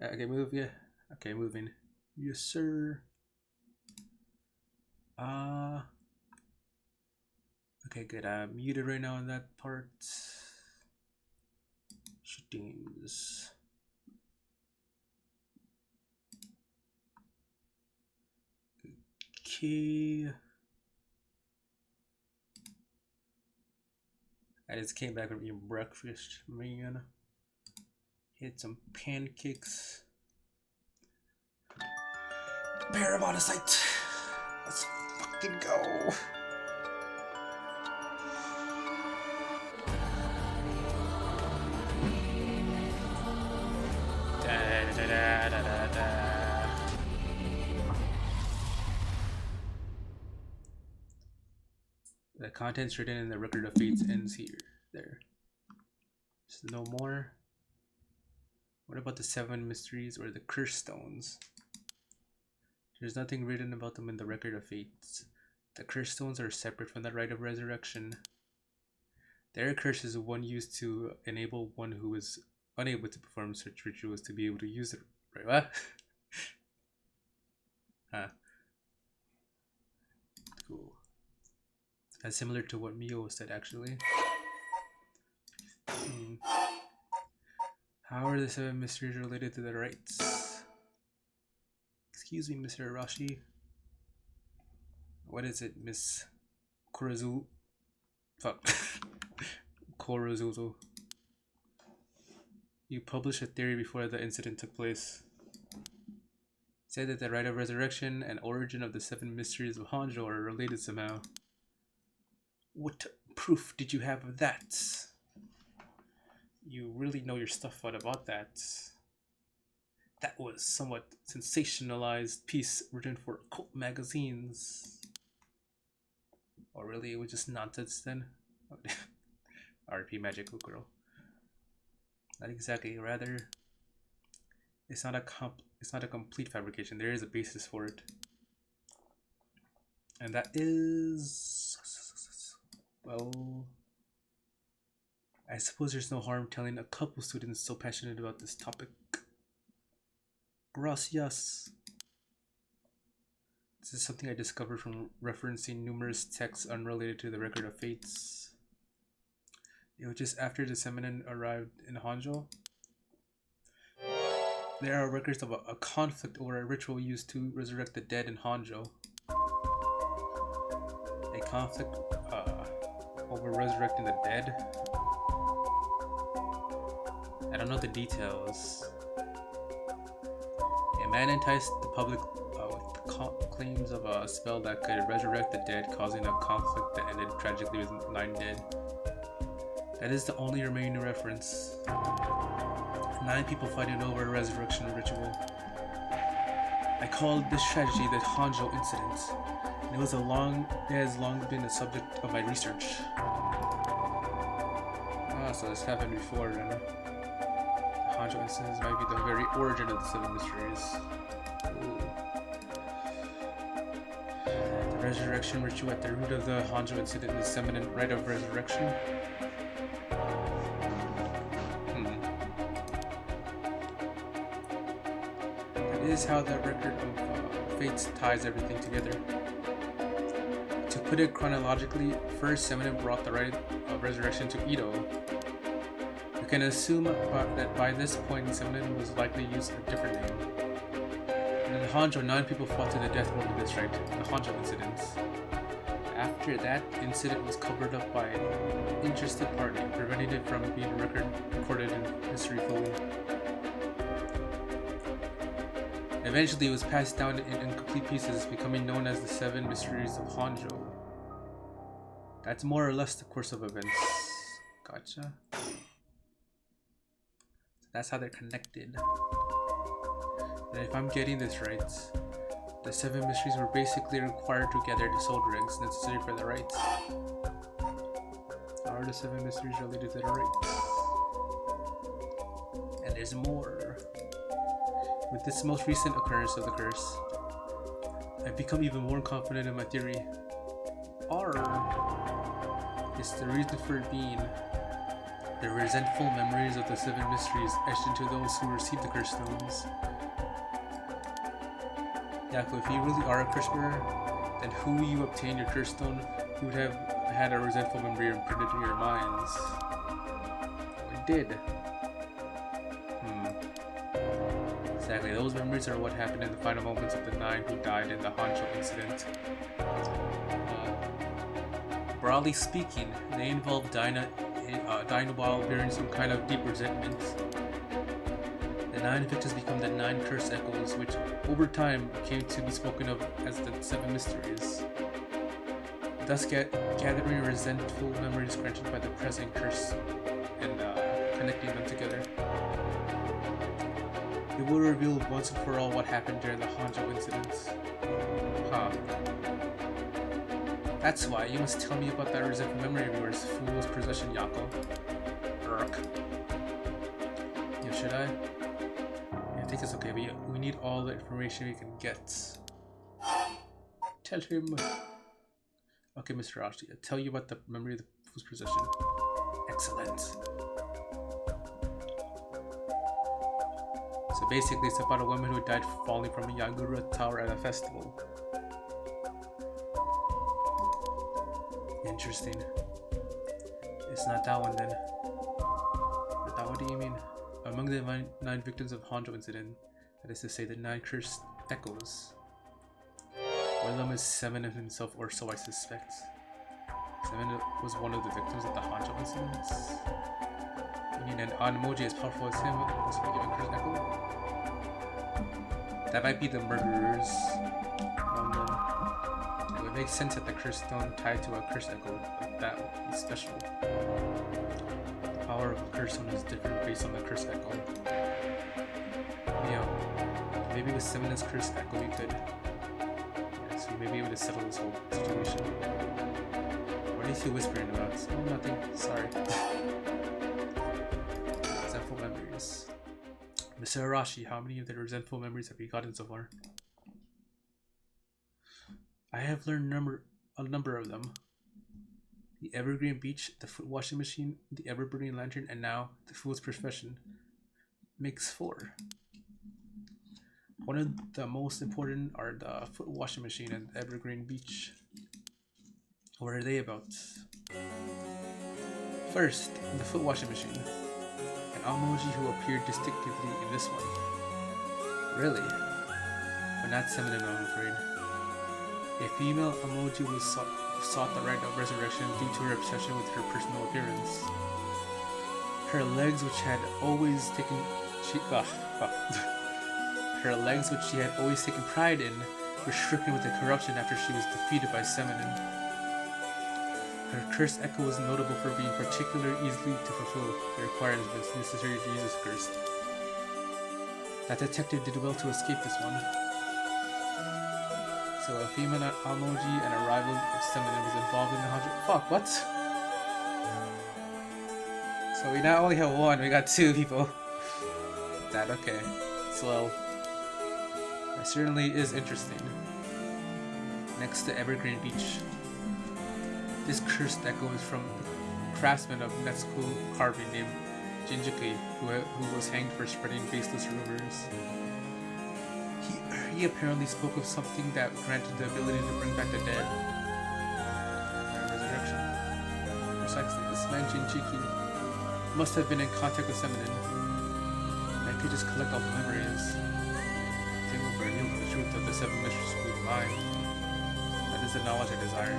Okay, move, yeah. Okay, moving. Yes, sir. Okay, good. I'm muted right now on that part. Settings. Okay. I just came back from eating breakfast, man. Had some pancakes. Paranormsight. Let's fucking go. The contents written in the record of fates ends here. There. There's no more. What about the 7 mysteries or the curse stones? There's nothing written about them in the record of fates. The curse stones are separate from the rite of resurrection. Their curse is one used to enable one who is unable to perform such rituals to be able to use it. Right? What? Huh. Cool. That's similar to what Mio said, actually. How are the 7 mysteries related to the rites? Excuse me, Mr. Arashi. What is it, Miss Kurozu? Fuck. Kurozuzo. You published a theory before the incident took place. Said that the rite of resurrection and origin of the 7 mysteries of Hanjo are related somehow. What proof did you have of that? You really know your stuff. What about that? That was somewhat sensationalized piece written for occult magazines. Or really, it was just nonsense then? RP Magical Girl. Not exactly. Rather, it's not a complete fabrication. There is a basis for it, and that is, well, I suppose there's no harm telling a couple students so passionate about this topic. Gracias. This is something I discovered from referencing numerous texts unrelated to the record of fates. It was just after the Seminen arrived in Hanjo. There are records of a conflict over a ritual used to resurrect the dead in Hanjo. A conflict over resurrecting the dead? I don't know the details. A man enticed the public with claims of a spell that could resurrect the dead, causing a conflict that ended tragically with 9 dead. That is the only remaining reference. 9 people fighting over a resurrection ritual. I called this tragedy the Hanjo incident, and it has long been a subject of my research. So this happened before then. The Hanjo incident might be the very origin of the 7 mysteries. Ooh. The resurrection ritual at the root of the Hanjo incident is the Seminen rite of resurrection. Is how that record of fates ties everything together. To put it chronologically, first Seminen brought the rite of resurrection to Ito. You can assume that by this point Seminen was likely used a different name. And in Hanjo, 9 people fought to the death over this rite, the Hanjo incident. After that incident was covered up by an interested party, preventing it from being recorded in history fully. Eventually, it was passed down in incomplete pieces, becoming known as the 7 Mysteries of Hanjo. That's more or less the course of events. Gotcha. So that's how they're connected. And if I'm getting this right, the 7 mysteries were basically required to gather the soul dregs necessary for the rites. How are the 7 mysteries related to the rites? And there's more. With this most recent occurrence of the curse, I've become even more confident in my theory. R is the reason for it being. The resentful memories of the 7 mysteries etched into those who received the curse stones. Yaku, if you really are a curse bearer, then who you obtained your curse stone, you would have had a resentful memory imprinted in your minds. It did. Exactly, those memories are what happened in the final moments of the 9 who died in the Hancho incident. Broadly speaking, they involved dying while bearing some kind of deep resentment. The 9 victims become the 9 cursed echoes, which over time came to be spoken of as the 7 mysteries. Thus gathering resentful memories granted by the present curse and connecting them together. It will reveal once and for all what happened during the Hanjo incidents. That's why you must tell me about that resentful memory of yours, fool's possession, Yako. Urk. Yeah, should I? Yeah, I think it's okay, but we need all the information we can get. Tell him. Okay, Mr. Rashi, I'll tell you about the memory of the fool's possession. Excellent. So basically, it's about a woman who died falling from a Yagura tower at a festival. Interesting. It's not that one then. What do you mean? Among the 9 victims of Hanjo incident, that is to say the 9 cursed echoes. One of them is Seminem himself, or so I suspect. Seminem was one of the victims of the Hanjo incidents. You mean an Anmoji as powerful as him was a given cursed echo? That might be the murderers among them. It would make sense that the curse stone tied to a curse echo like that would be special. The power of a curse stone is different based on the curse echo. Yeah, maybe with Seminus curse echo we could. Yeah, so maybe it would have settled this whole situation. What are you two whispering about? Oh, nothing. Sorry. Resentful memories. Mr. Arashi, how many of the resentful memories have you gotten so far? I have learned a number of them. The evergreen beach, the foot washing machine, the ever-burning lantern, and now the fool's profession. Makes 4. One of the most important are the foot washing machine and the evergreen beach. What are they about? First, the foot washing machine. An Amoji who appeared distinctively in this one. Really? But not Seminole, I'm afraid. A female Amoji was sought the right of resurrection due to her obsession with her personal appearance. Her legs, which she had always taken pride in, were stricken with the corruption after she was defeated by Seminin. Her cursed echo was notable for being particularly easily to fulfill the requirements necessary to use this curse. That detective did well to escape this one. So a female Amoji and a rival of Seminin was involved in the 100. Fuck, what? So we not only have 1, we got 2 people. That okay. So that certainly is interesting. Next to Evergreen Beach. This cursed echo is from the craftsman of Netsuko carving named Jinjuki, who was hanged for spreading baseless rumors. He apparently spoke of something that granted the ability to bring back the dead. Resurrection. Precisely, this man Jinjuki must have been in contact with Seminin. And could just collect all the memories. They will reveal the truth of the 7 mysteries with mine. That is the knowledge I desire.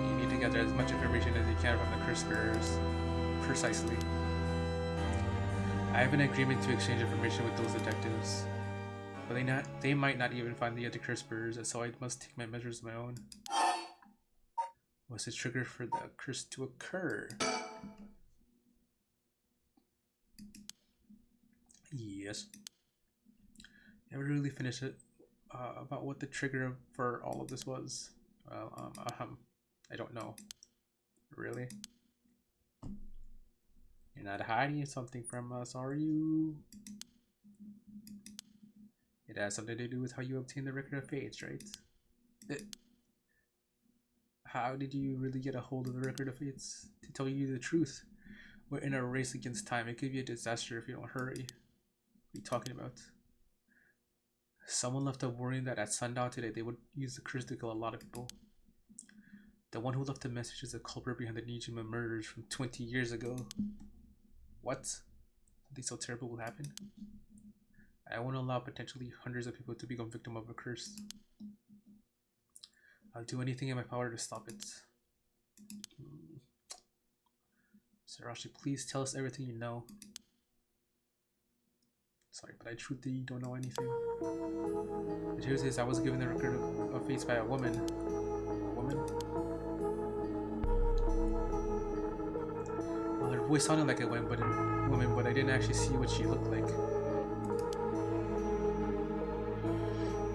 You need to gather as much information as you can from the curse bearers. Precisely. I have an agreement to exchange information with those detectives. But they might not even find the other curse bearers, so I must take my measures of my own. What's the trigger for the curse to occur? Yes. Never really finished it about what the trigger for all of this was. Well, I don't know. Really? You're not hiding something from us, are you? It has something to do with how you obtain the record of fates, right? How did you really get a hold of the record of fates? To tell you the truth, we're in a race against time. It could be a disaster if you don't hurry. What are you talking about? Someone left a warning that at sundown today they would use the curse to kill a lot of people. The one who left the message is the culprit behind the Nijima murders from 20 years ago. What? Something so terrible will happen? I won't allow potentially hundreds of people to become victim of a curse. I'll do anything in my power to stop it. Sarashi, please tell us everything you know. Sorry, but I truly don't know anything. The truth is, I was given the record of fates by a woman. A woman? Well, her voice sounded like a woman, but I didn't actually see what she looked like.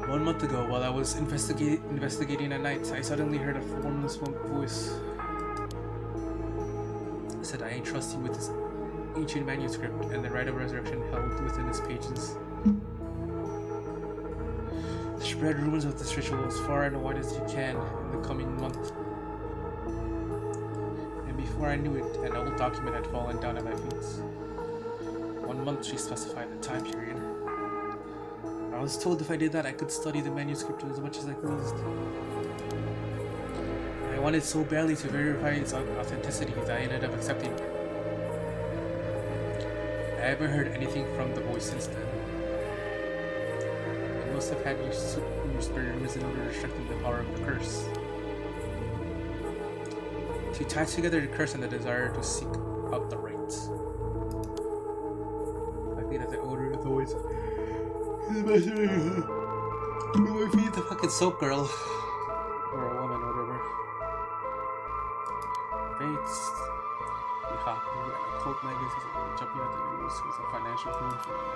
1 month ago, while I was investigating at night, I suddenly heard a formless voice. It said, I entrust you with this ancient manuscript and the right of resurrection held within its pages. Spread rumors of this ritual as far and wide as you can in the coming month. And before I knew it, an old document had fallen down at my feet. 1 month, she specified the time period. I was told if I did that, I could study the manuscript as much as I pleased. I wanted so badly to verify its authenticity that I ended up accepting it. I haven't heard anything from the voice since then. It must have had used rumors in order to strengthen the power of the curse. To tie together the curse and the desire to seek out the right. I think that the odor is always... my feet, the fucking soap girl. Or a woman, whatever. Fates. The cult magazines jumping out the news was a financial boon for me.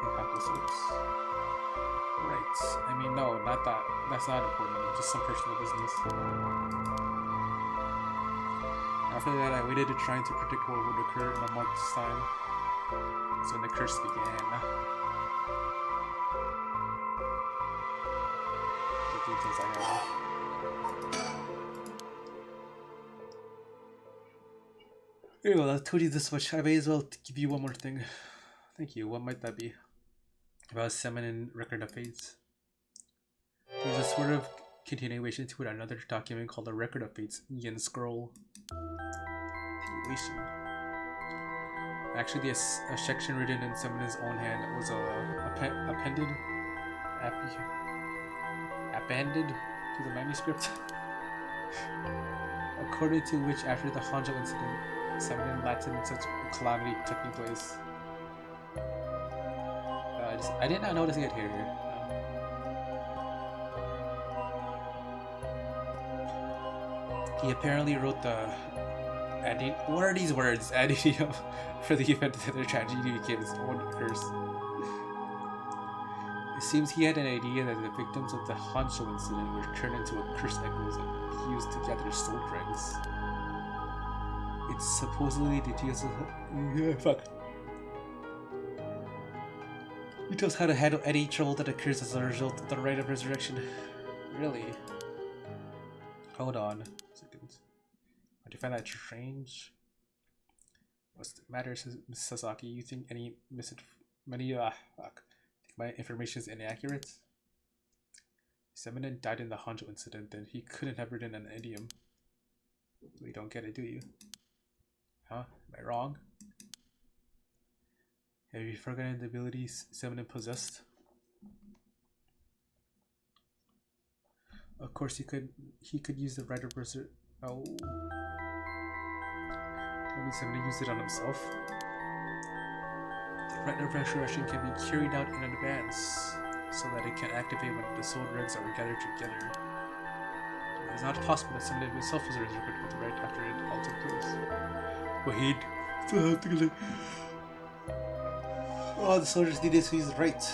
Hikaku soaps. Right. I mean, no, not that. That's not important. Just some personal business. After that, I waited to trying to predict what would occur in a month's time. So when the curse began. The details I have. There you go, I've told you this much. I may as well give you one more thing. Thank you. What might that be? About a feminine record of fates. There's a sort of continuation to another document called the Record of Fates Yin Scroll. Continuation. Actually, a section written in someone's own hand was appended to the manuscript. According to which, after the Hanjo incident, Seven in Latin such a calamity taking place. I did not notice it here. He apparently wrote the what are these words? Adium for the event that the tragedy became his own curse. It seems he had an idea that the victims of the Hancho incident were turned into a curse echoes and used to gather soul dregs. It's supposedly details details how to handle any trouble that occurs as a result of the rite of resurrection. Really? Hold on a second. Do you find that strange? What's the matter, Miss Sasaki? You think my information is inaccurate? Seminen died in the Hanjo incident, then he couldn't have written an idiom. You don't get it, do you? Huh? Am I wrong? Have you forgotten the abilities Seminen possessed? Of course, he could use the right of resurrection. Oh. Maybe Seminen used it on himself. The right of resurrection can be carried out in advance, so that it can activate when the soul dregs are gathered together. It is not possible that Seminen himself was resurrected with the right after it all took place. But he'd still have to get it. Oh, the soldiers needed to use the right.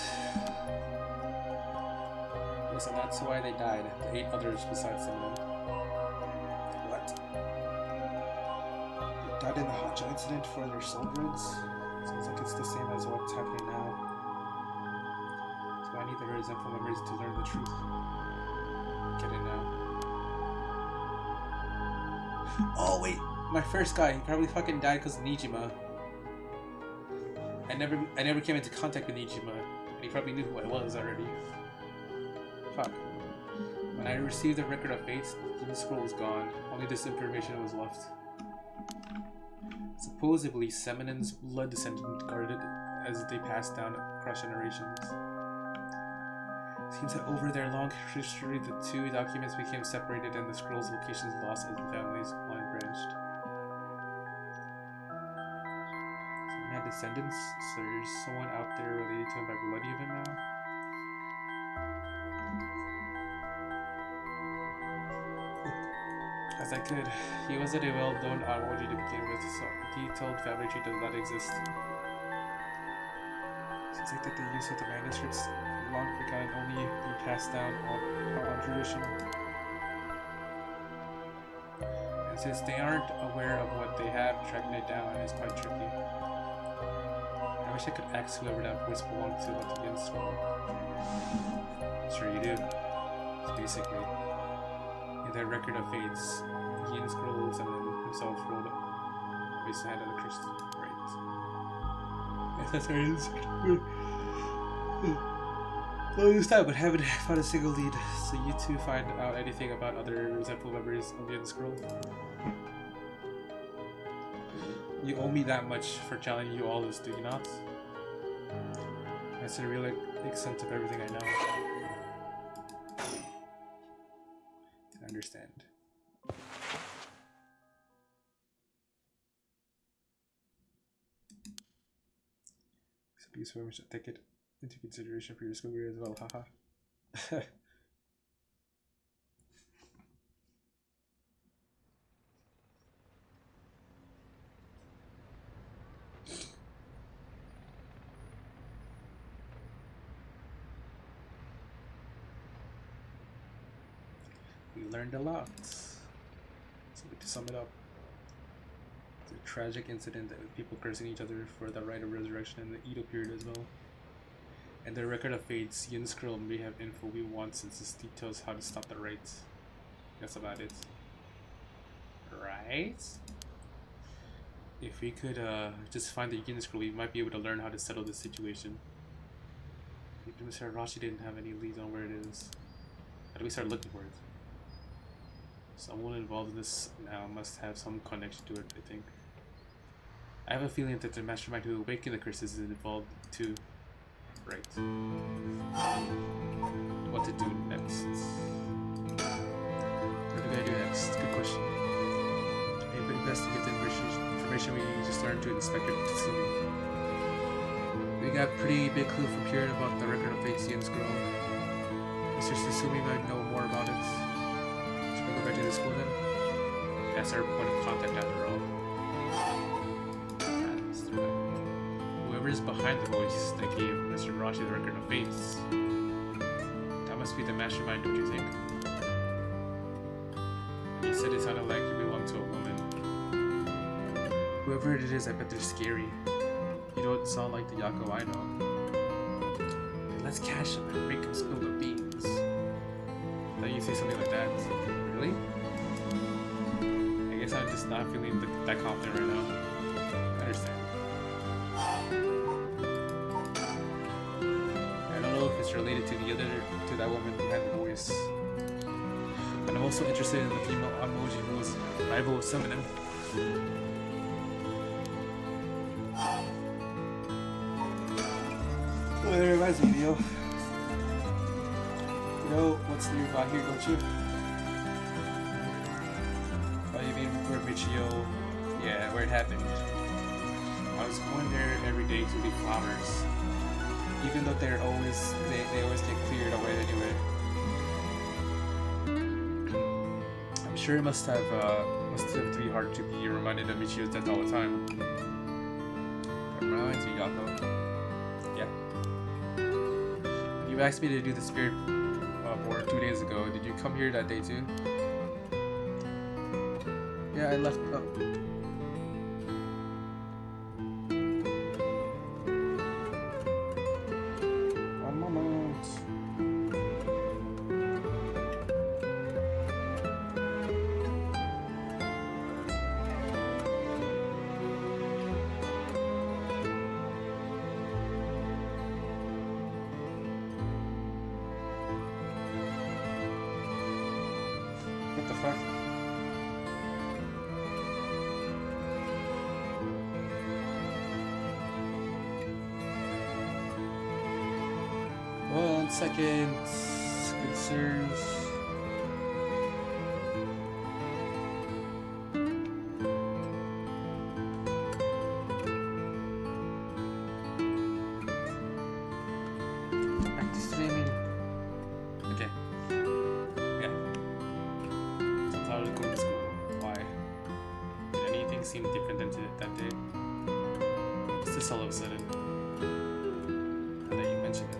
Yes, and that's why they died. The 8 others besides Seminen. What? They died in the Hanjo incident for their soul dregs? Sounds like it's the same as what's happening now. So I need the resentful memories to learn the truth. Get it now. Oh wait, my first guy, he probably fucking died because of Nijima. I never came into contact with Nijima, and he probably knew who I was already. Fuck. When I received the record of fates, the scroll was gone. Only this information was left. Supposedly, Seminen's blood descendant guarded as they passed down across generations. Seems that over their long history, the two documents became separated and the scroll's locations lost as the families line branched. So he had descendants, so there's someone out there related to him by blood even now? As I could. He wasn't a well-known Aoji to begin with, so a detailed family tree does not exist. Seems like that the use of the manuscripts long forgotten only be passed down on tradition. And since they aren't aware of what they have, tracking it down is quite tricky. I wish I could ask whoever that voice belonged to once again, so... Sure you do. So basically, in that record of fates, Ian scrolls and then himself rolled up. Placed the hand on the crystal. Right. That's how it is. Well, this time, but haven't found a single lead. So you two find out anything about other resentful members of the Ian scroll? You owe me that much for telling you all this, do you not? That's the real extent of everything I know. I understand. So please very much take it into consideration for your school year as well, haha. We learned a lot. So to sum it up, it's a tragic incident with people cursing each other for the right of resurrection in the Edo period as well. And the record of fates, Yin Scroll may have info we want since this details how to stop the rites. That's about it. Right? If we could just find the Yin Scroll, we might be able to learn how to settle this situation. Even Mr. Arashi didn't have any leads on where it is. How do we start looking for it? Someone involved in this now must have some connection to it, I think. I have a feeling that the mastermind who awakened the curses is involved too. Right. What to do next? What are we gonna do next? Good question. Maybe best to get the information we just learned to Inspector Tatsumi. We got pretty big clue from Kieran about the record of Fate's Yin Scroll. Mr. Tatsumi might know more about it. Should we go back to the school then? That's our point of contact after all. Whoever is behind the voice that gave Mr. Rashi the record of fates, that must be the mastermind, don't you think? He said it sounded like it belonged to a woman. Whoever it is, I bet they're scary. You don't sound like the Yako I know. Let's catch him and make him spill the beans. Then you say something like that. Really? I guess I'm just not feeling that confident right now. I understand. I don't know if it's related to that woman behind the voice. But I'm also interested in the female Anmoji who was rival of Summoning. Oh, that reminds me, Neo. You know what's nearby here, don't you? Oh, you mean where Michio? Yeah, where it happened. I was going there every day to leave flowers. Even though they always get cleared away anyway. I'm sure it must have to be hard to be reminded of Michio's death all the time. I'm reminded to Yako. Yeah. You asked me to do the spirit board 2 days ago. Did you come here that day too? Yeah, I left. One moment. 1 second. Concerns. Practice streaming. Okay. Yeah. Since I was going to school, why? Did anything seem different than that day? It's just all of a sudden. Now that you mention it.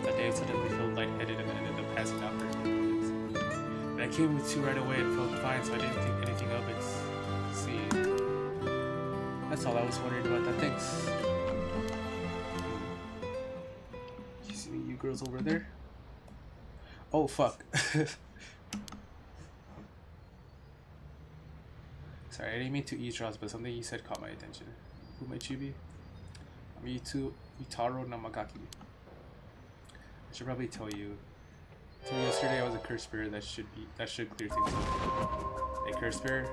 That day I suddenly felt lightheaded and ended up passing out for a few minutes. But I came to right away and felt fine, so I didn't think anything of it. See, that's all I was worried about. That thanks. You see you girls over there? Oh fuck. Sorry, I didn't mean to eavesdrop, but something you said caught my attention. Who might you be? I'm Utaro Namagaki. I should probably tell you. Until yesterday, I was a cursed spirit. That should clear things up. A cursed spirit?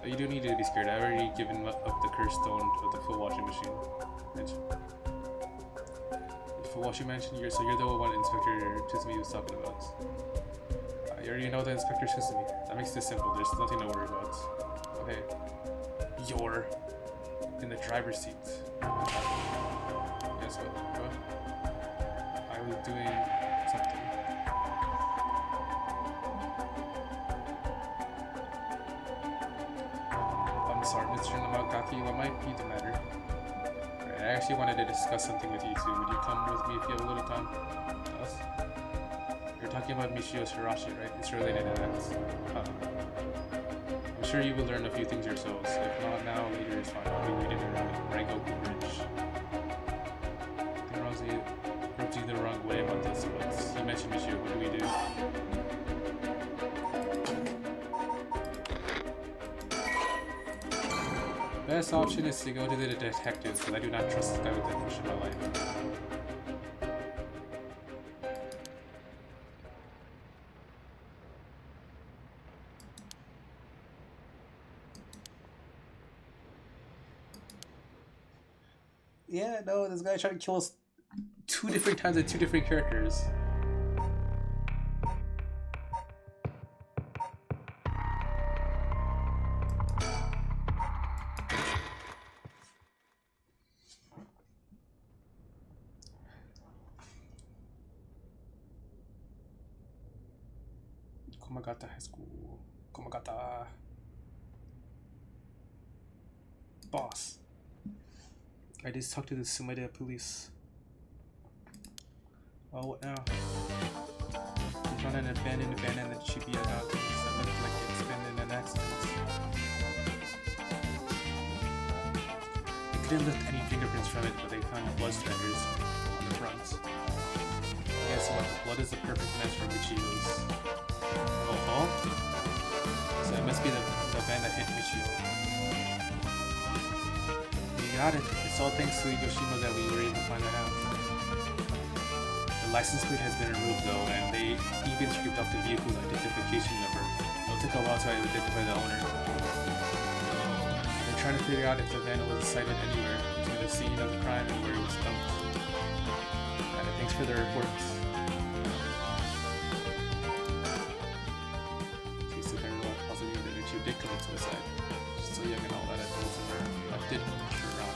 Oh, you don't need to be scared. I've already given up the cursed stone of the full washing machine. The full washing machine. You're the one Inspector Tizumi was talking about. You already know the Inspector Tizumi. That makes this simple. There's nothing to worry about. Okay. You're in the driver's seat. Guess what? I was doing something. I'm sorry, Mr. Namagaki, what might be the matter? Right, I actually wanted to discuss something with you too. Would you come with me if you have a little time? Us? You're talking about Michio Shirashi, right? It's related to that. I'm sure you will learn a few things yourselves. If not now, later is fine. I'll be waiting around Raigoku Bridge. Rubbed you the wrong way about this, but you mentioned Michio. What do we do? Best option is to go to the detectives, because I do not trust this guy with that much in my life. Yeah, no, this guy tried to kill us 2 different times with 2 different characters. Komagata High School. Komagata. Boss. I just talked to the Sumida police. Oh, what now? We found an abandoned van in the Shibuya house that looked like it's been in an accident. They couldn't lift any fingerprints from it, but they found blood splatters on the front. Guess what? The blood is the perfect match for Michio's. Oh? So it must be the van that hit Michio. You got it. It's all thanks to Yoshimo that we were able to find that out. The license plate has been removed though, and they even stripped off the vehicle's identification number. It'll take a while to identify the owner. They're trying to figure out if the van was sighted anywhere between the scene of the crime and where it was dumped. And thanks for the report. She's still very well positive that she did commit suicide. She's still young and all that. I did sure around.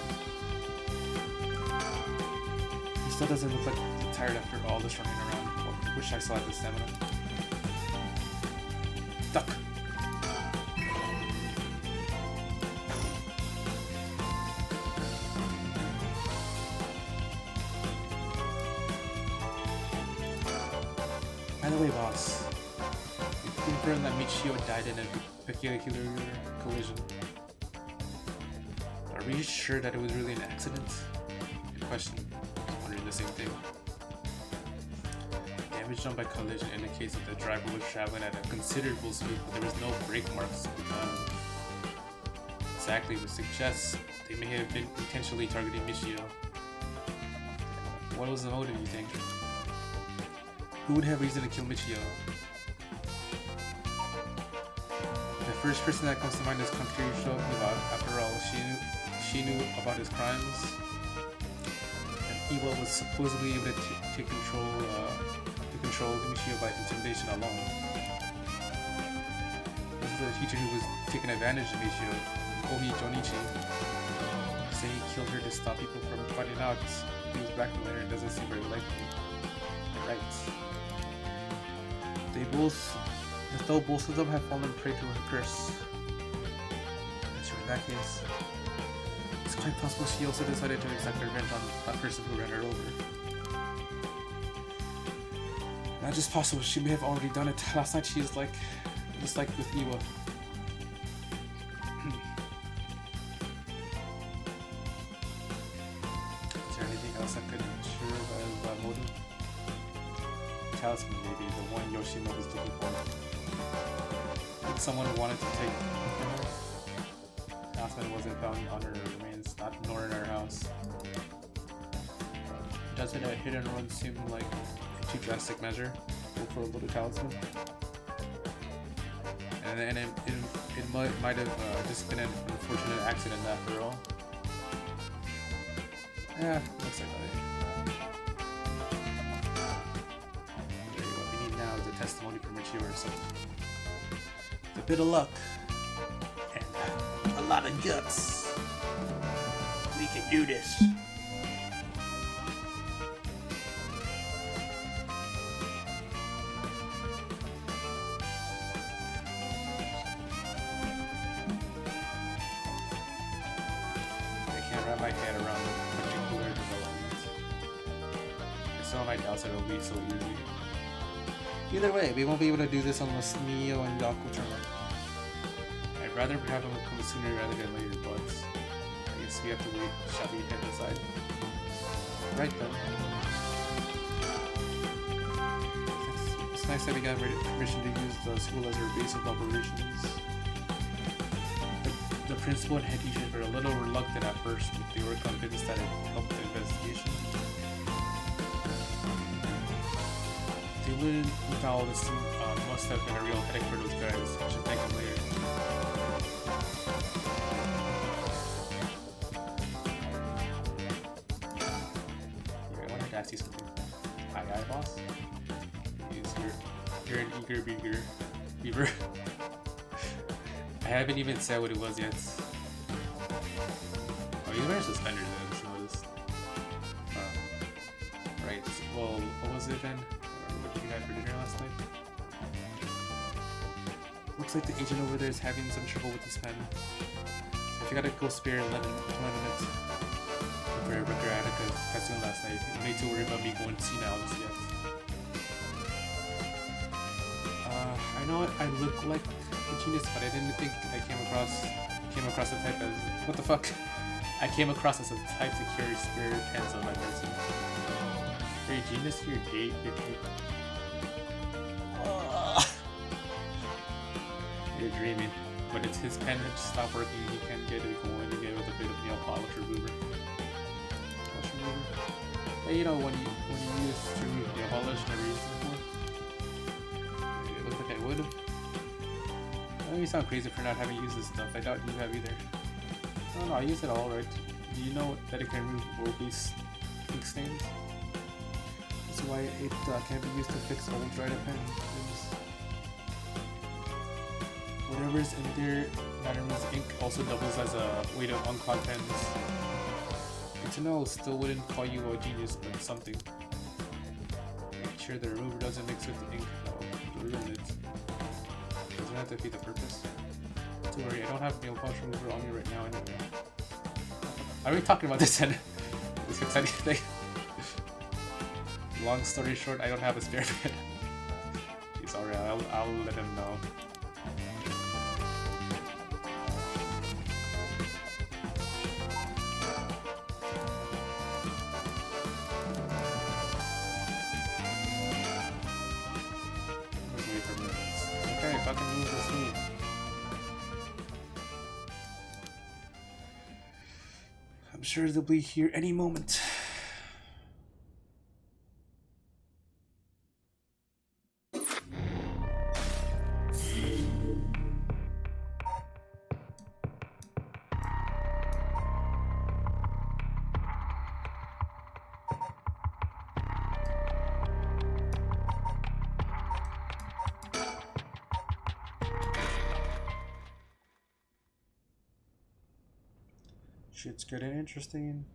He still doesn't look like he's tired after all this running around. Well, wish I still had the stamina. Duck! By the way, boss, we confirmed that Michio died in a peculiar collision. Are we sure that it was really an accident? Good question. I was wondering the same thing. Damage done by collision indicates that the driver was traveling at a considerable speed, but there was no brake marks to be found. Exactly, which suggests they may have been intentionally targeting Michio. What was the motive, you think? Who would have reason to kill Michio? The first person that comes to mind is Kankiryo Hiba. After all, she knew about his crimes. And Iwa was supposedly able to take control Michio by intimidation alone. This is a teacher who was taking advantage of Michio, Ohi Jonichi, saying he killed her to stop people from finding out he was blackmailing her. It doesn't seem very likely. Right. Though both of them have fallen prey to her curse. Sure, in that case, it's quite possible she also decided to exact revenge on that person who ran her over. Not just possible, she may have already done it. Last night she was like, just like with Iwa. Is there anything else that could ensure the motive? Talisman, maybe the one Yoshima was looking for. I think someone wanted to take her. Talisman wasn't found on her remains, nor in her house. Doesn't a hit and run seem like a too drastic measure? Go for a little talisman? And it might have just been an unfortunate accident after all. Yeah, looks like that. What we need now is a testimony from Michio herself. A bit of luck and a lot of guts. We can do this. My head around the particular development. Some of my doubts that it'll be so easy. Either way, we won't be able to do this unless Mio and Yaku turn up. I'd rather have them come sooner rather than later, but I guess we have to wait. Shall we head inside? Right then. It's nice that we got permission to use the school as our base of operations. The principal and head teachers were a little reluctant at first, but they were convinced that it helped the investigation. They learned that all this must have been a real headache for those guys. I should thank them later. Yeah, I wanted to ask you something. Aye, boss? You're an eager beaver. I haven't even said what it was yet. Oh, he's wearing suspenders, I just noticed. Right, well, what was it then? What did you have for dinner last night? Looks like the agent over there is having some trouble with his pen. So if you gotta go spare 11 minutes for a record Attica cartoon last night, you need to worry about me going to see now just yet. I know I look like a genius, but I didn't think I came across the type as what the fuck. I came across as a type to carry spare pens on my person. Are you a genius? You're gay. You're dreaming. But it's his pen that just stopped working. He can't get it going again with a bit of nail polish remover. Hey, you know when you use to remove nail polish, never used it before. It looks like I would. I know you sound crazy for not having used this stuff. I doubt you have either. No, I use it all right. Do you know that it can remove oil-based ink stains? That's why it can be used to fix old dried up pens. Whatever's in there that removes ink also doubles as a way to unclog pens. Good to know, still wouldn't call you a genius, but something. Make sure the remover doesn't mix with the ink, though. Ruin it. Doesn't have to be the purpose. Don't worry, I don't have nail polish remover on me right now anyway. Are we talking about this in this exciting thing? Long story short, I don't have a spare pen. He's alright, I'll let him know. Okay, if I can move this move. I'm sure they'll be here any moment. Shit's getting interesting.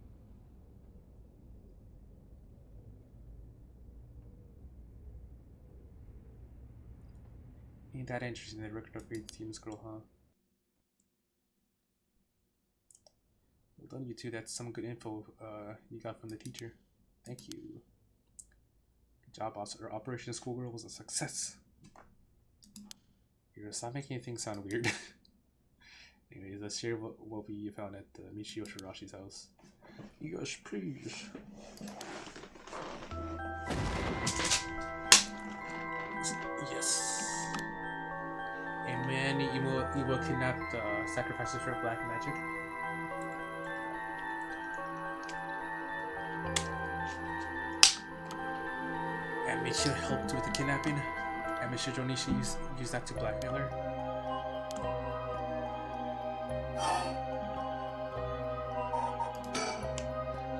Ain't that interesting, the record of Fate's team scroll, huh? Well done, you two. That's some good info you got from the teacher. Thank you. Good job, boss. Our Operation Schoolgirl was a success. You're gonna stop making things sound weird. Anyways, let's share what we found at Michio Shirashi's house. Yes, please. Yes. A man Iwo kidnapped sacrifices for black magic. And Michio helped with the kidnapping. And Mr. Jonishi used that to blackmail her.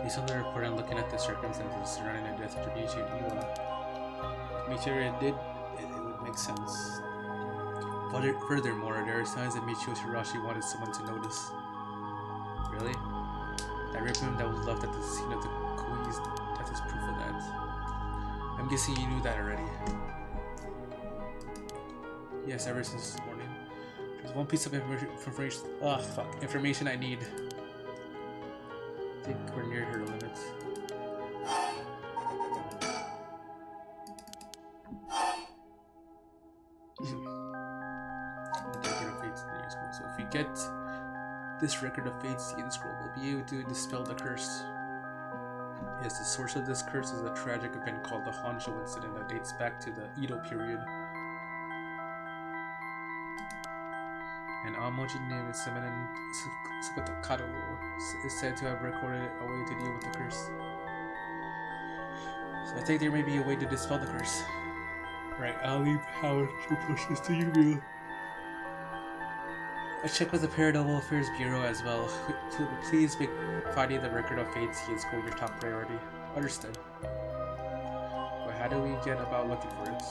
Based on the report and looking at the circumstances surrounding the death of Jonichi and Iwa, Michio it would make sense. Furthermore, there are signs that Michio Shirashi wanted someone to notice. Really? That ribbon that was left at the scene of the Koi's death is proof of that. I'm guessing you knew that already. Yes, ever since this morning. There's one piece of information I need. I think we're near her limits. So if we get this record of Fate's Seeing Scroll, we'll be able to dispel the curse. Yes, the source of this curse is a tragic event called the Honshu incident that dates back to the Edo period. And Amoji named Semenin Sukatakato is said to have recorded a way to deal with the curse. So I think there may be a way to dispel the curse. Right, I'll leave Howard to push this to you, Bill. I checked with the Paranormal Affairs Bureau as well. Please make finding the record of Fate's Seeing Scroll your top priority. Understood. But how do we get about looking for it?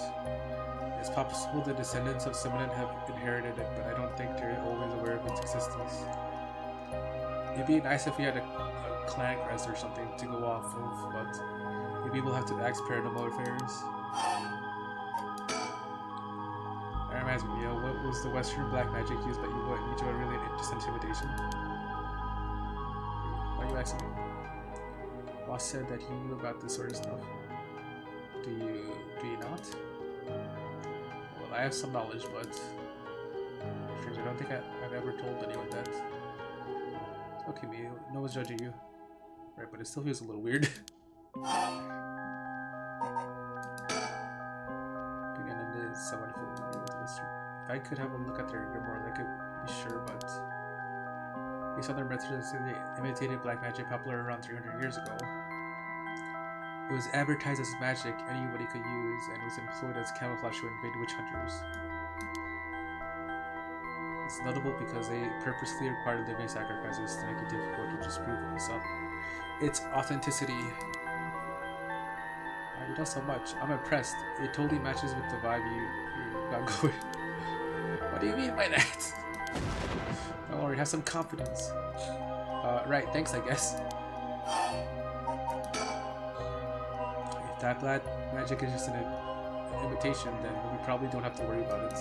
It's possible the descendants of Semenin have inherited it, but I don't think they're always aware of its existence. It'd be nice if we had a clan crest or something to go off of, but maybe we'll have to ask Paranormal Affairs. That reminds me, what was the Western black magic used by you really just intimidation? Why are you asking me? Boss said that he knew about this sort of stuff. Do you not? Well, I have some knowledge, but I don't think I've ever told anyone that. It's okay, me. No one's judging you. Right, but it still feels a little weird. Someone familiar with this. If I could have a look at their grimoire, I could be sure, but based on their methods, they imitated black magic popular around 300 years ago. It was advertised as magic anybody could use and was employed as camouflage to invade witch hunters. It's notable because they purposely required living sacrifices to make it difficult to disprove its authenticity. You know so much. I'm impressed. It totally matches with the vibe you got going. What do you mean by that? Don't worry, have some confidence. Right, thanks, I guess. If that black magic is just an imitation, then we probably don't have to worry about it.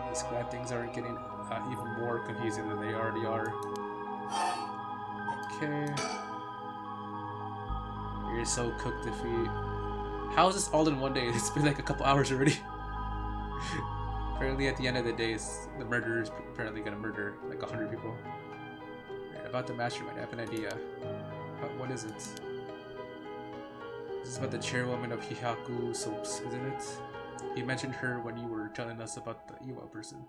Just glad things aren't getting even more confusing than they already are. Okay. You're so cooked if we... How is this all in one day? It's been like a couple hours already. Apparently at the end of the day, the murderer is apparently gonna murder like 100 people. Right, about the mastermind, I have an idea. What is it? This is about the chairwoman of Hihaku Soaps, isn't it? You mentioned her when you were telling us about the Iwa person.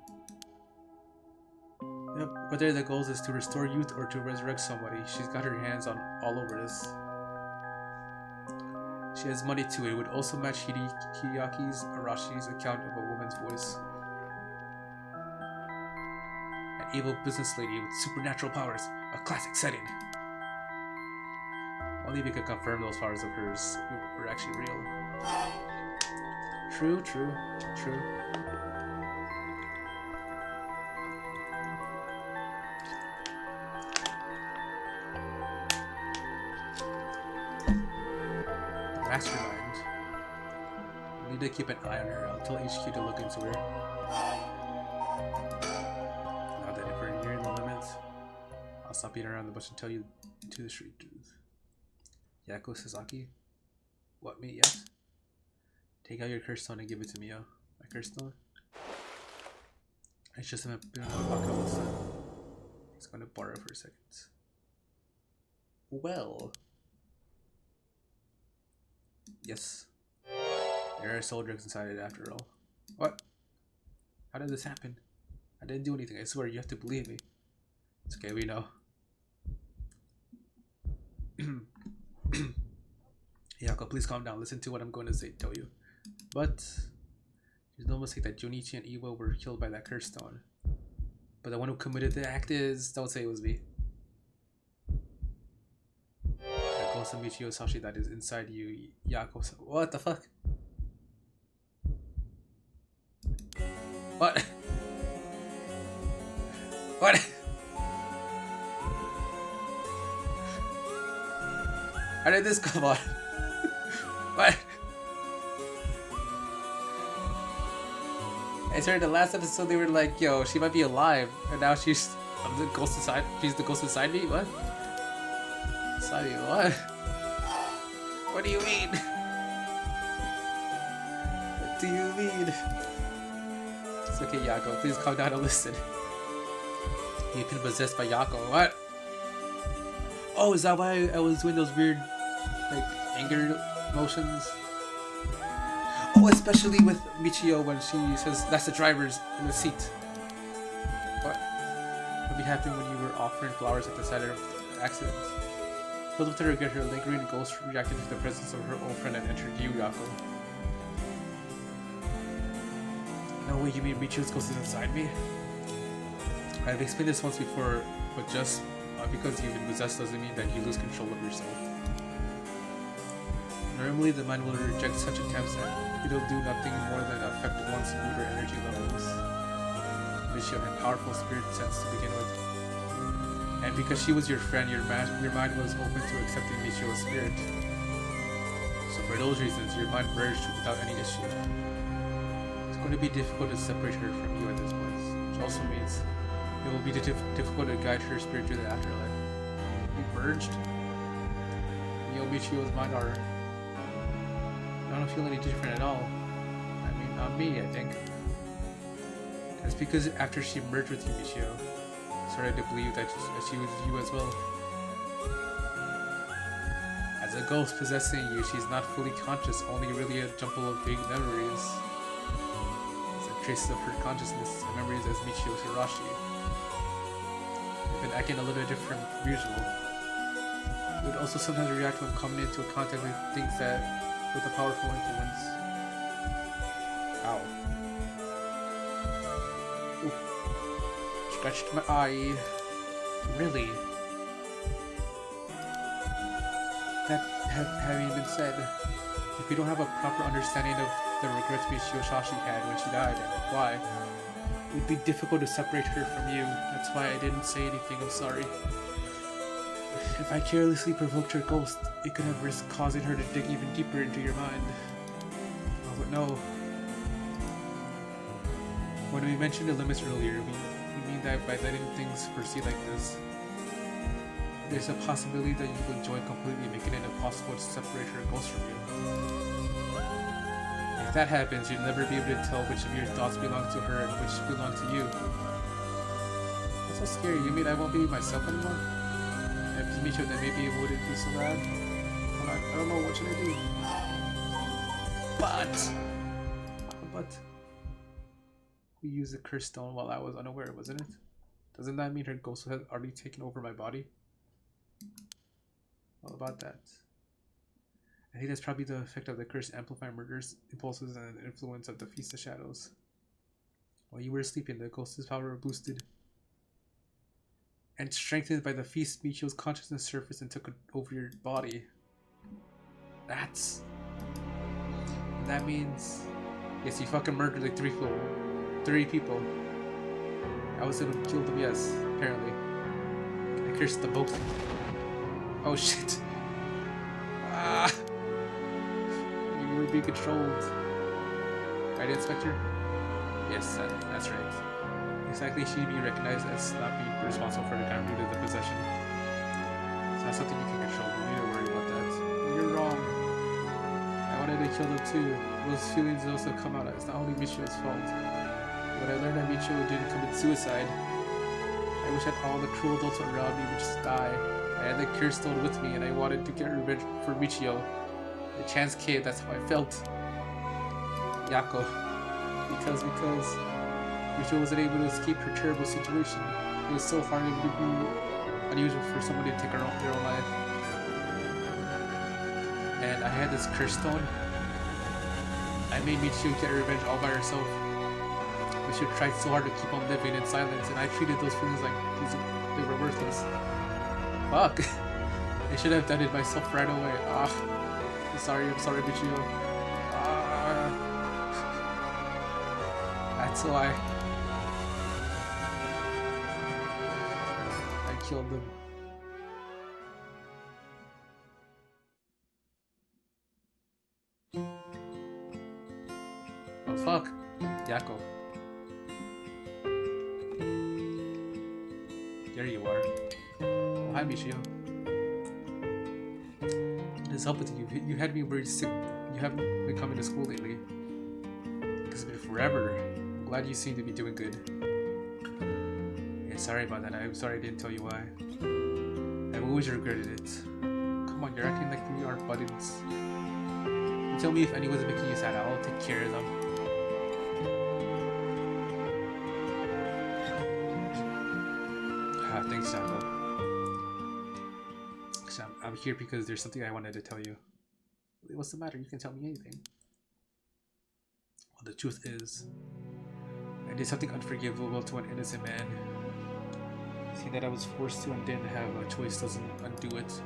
Yep, whether the goal is to restore youth or to resurrect somebody, she's got her hands on all over this. She has money too. It would also match Hideaki Arashi's account of a woman's voice. An evil business lady with supernatural powers. A classic setting. Only if you could confirm those powers of hers were actually real. True. mastermind. We need to keep an eye on her. I'll tell HQ to look into her. Now that if we're nearing the limits, I'll stop beating around the bush and tell you to the street truth. Yako Sasaki? What, me? Yes? Take out your curse stone and give it to me, yo. My curse stone? It's just been in my pocket all this time. Just gonna borrow for a second. Well. Yes. There are soul drugs inside it after all. What? How did this happen? I didn't do anything, I swear, you have to believe me. It's okay, we know. Yako, please calm down. Listen to what I'm going to say. Tell you. But there's no mistake that Junichi and Iwa were killed by that curse stone. But the one who committed the act is... Don't say it was me. That ghost of Michio Sashi that is inside you, Yako. What the fuck? What? What? How did this come on? What? I swear the last episode they were like, yo, she might be alive, and now she's the ghost inside. She's the ghost inside me. What? Inside me? What? What do you mean? What do you mean? It's okay, Yako. Please calm down and listen. You've been possessed by Yako. What? Oh, is that why I was doing those weird, like, anger motions? Oh, especially with Michio when she says that's the driver's in the seat. What? What would happen when you were offering flowers at the side of the accident? Filled with regret, her lingering ghost reacted to the presence of her old friend and entered you, Yako. No way, you mean Michio's ghost is inside me? I've explained this once before, but just because you've been possessed doesn't mean that you lose control of yourself. Normally, the mind will reject such attempts and it'll do nothing more than affect one's mood or energy levels. Michio had powerful spirit sense to begin with. And because she was your friend, your mind was open to accepting Michio's spirit. So for those reasons, your mind merged without any issue. It's going to be difficult to separate her from you at this point, which also means it will be difficult to guide her spirit through the afterlife. We merged? Me and Michio's mind are... I don't feel any different at all. I mean, not me, I think. That's because after she merged with you, Michio, I started to believe that she was you as well. As a ghost possessing you, she's not fully conscious, only really a jumble of vague memories. As a traces of her consciousness and memories as Michio Hirashi. They've been acting a little bit different from usual. It would also sometimes react when coming into contact with things that with a powerful influence. Ow. Ooh. Scratched my eye. Really? That having been said, if you don't have a proper understanding of the regrets Michio Shashi had when she died and why, it would be difficult to separate her from you. That's why I didn't say anything. I'm sorry. If I carelessly provoked her ghost, it could have risked causing her to dig even deeper into your mind. Oh, but no. When we mentioned the limits earlier, we mean that by letting things proceed like this, there's a possibility that you will join completely, making it impossible to separate her ghost from you. If that happens, you'll never be able to tell which of your thoughts belong to her and which belong to you. That's so scary. You mean I won't be myself anymore? If Michio, then maybe it wouldn't be so bad. I don't know, what should I do? But we used the curse stone while I was unaware, wasn't it? Doesn't that mean her ghost has already taken over my body? What about that? I think that's probably the effect of the curse amplifying murder's impulses and the influence of the Feast of Shadows. While you were sleeping, the ghost's power boosted and strengthened by the feast, Michio's consciousness surfaced and took over your body. That means... Yes, you fucking murdered like 3 people. I was able to kill them, yes, apparently. I cursed them both. Oh shit. Ah! being controlled. Right, Inspector? Yes, that's right. Exactly, she'd be recognized as not being responsible for the crime due to the possession. It's not something you can control, but we need to worry about that. You're wrong. I wanted to kill them too. Those feelings also come out as not only Michio's fault. When I learned that Michio didn't commit suicide, I wish that all the cruel adults around me would just die. I had the curse stone with me and I wanted to get revenge for Michio. The chance came, that's how I felt. Yako. Because Michio wasn't able to escape her terrible situation. It was so hard, it would be unusual for somebody to take their own life. And I had this curse stone. I made Michio get revenge all by herself. Michio tried so hard to keep on living in silence, and I treated those feelings like they were worthless. Fuck! I should have done it myself right away. I'm sorry, Michio. That's why I killed them. Oh fuck, Yako. There you are. Oh, hi, Michio. What is up with you? You had me very sick. You haven't been coming to school lately. It's been forever. I'm glad you seem to be doing good. Yeah, sorry about that. I'm sorry I didn't tell you why. I've always regretted it. Come on, you're acting like we aren't buddies. You tell me if anyone's making you sad. I'll take care of them. Thanks, Sambo. I'm here because there's something I wanted to tell you. What's the matter? You can tell me anything. Well, the truth is, I did something unforgivable to an innocent man. Seeing that I was forced to and didn't have a choice doesn't undo it.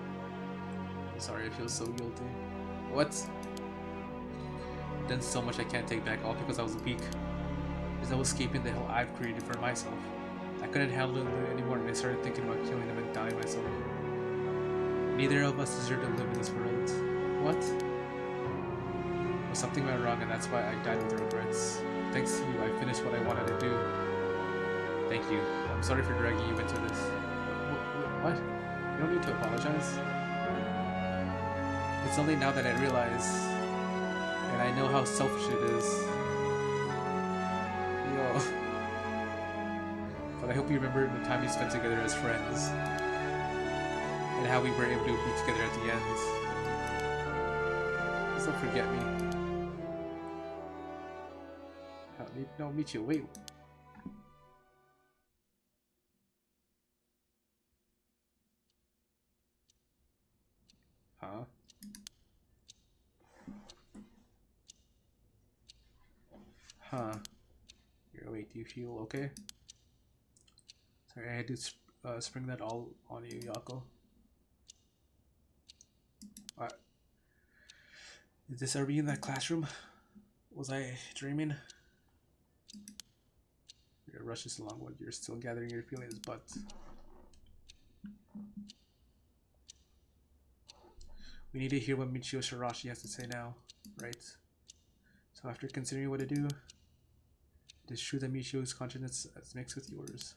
I'm sorry, I feel so guilty. What? I've done so much I can't take back, all because I was weak. Because I was escaping the hell I've created for myself. I couldn't handle it anymore and I started thinking about killing him and dying myself. Neither of us deserve to live in this world. What? Well, something went wrong and that's why I died with regrets. Thanks to you, I finished what I wanted to do. Thank you. I'm sorry for dragging you into this. What? You don't need to apologize. It's only now that I realize, and I know how selfish it is. Yo. But I hope you remember the time we spent together as friends. And how we were able to be together at the end. Please don't forget me. No, Michio, wait. Huh? Huh. Here, wait, do you feel okay? Sorry, I had to spring that all on you, Yako. What? Are we in that classroom? Was I dreaming? Your rush is along when you're still gathering your feelings, but we need to hear what Michio Shirashi has to say now, right? So after considering what to do, it is true that Michio's consciousness is mixed with yours.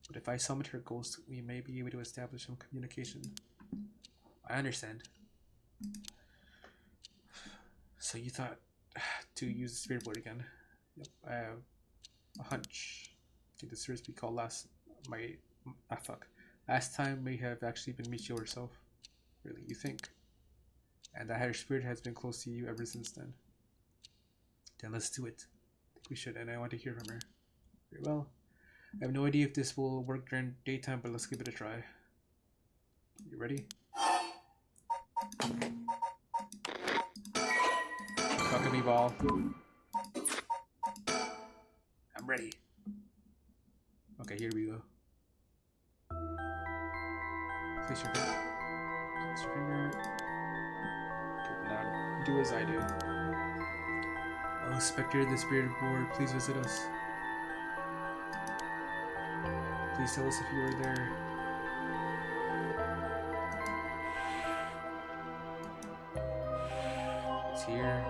But if I summon her ghost, we may be able to establish some communication. I understand. So you thought to use the spirit board again? Yep, I have a hunch. I think the spirits we called last time may have actually been Michio herself. Really, you think? And that her spirit has been close to you ever since then. Then let's do it. I think we should, and I want to hear from her. Very well. I have no idea if this will work during daytime, but let's give it a try. You ready? Talk to me, ball. I'm ready. Okay, here we go. Place your finger. Place your finger. Okay, now do as I do. Oh, Spectre of the Spirit Board, please visit us. Please tell us if you were there. It's It's here.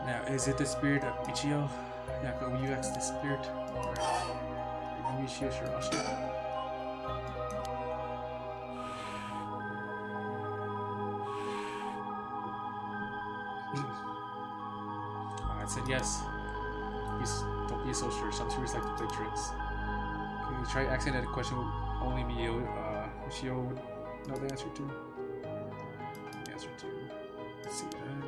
Now, is it the spirit of Michio? Yako, will you ask the spirit? Alright. Michio Shirashi. I said yes. Don't be so sure. Some spirits like to play tricks. Can you try asking that question only Michio would know the answer to? The answer to. Let's see then.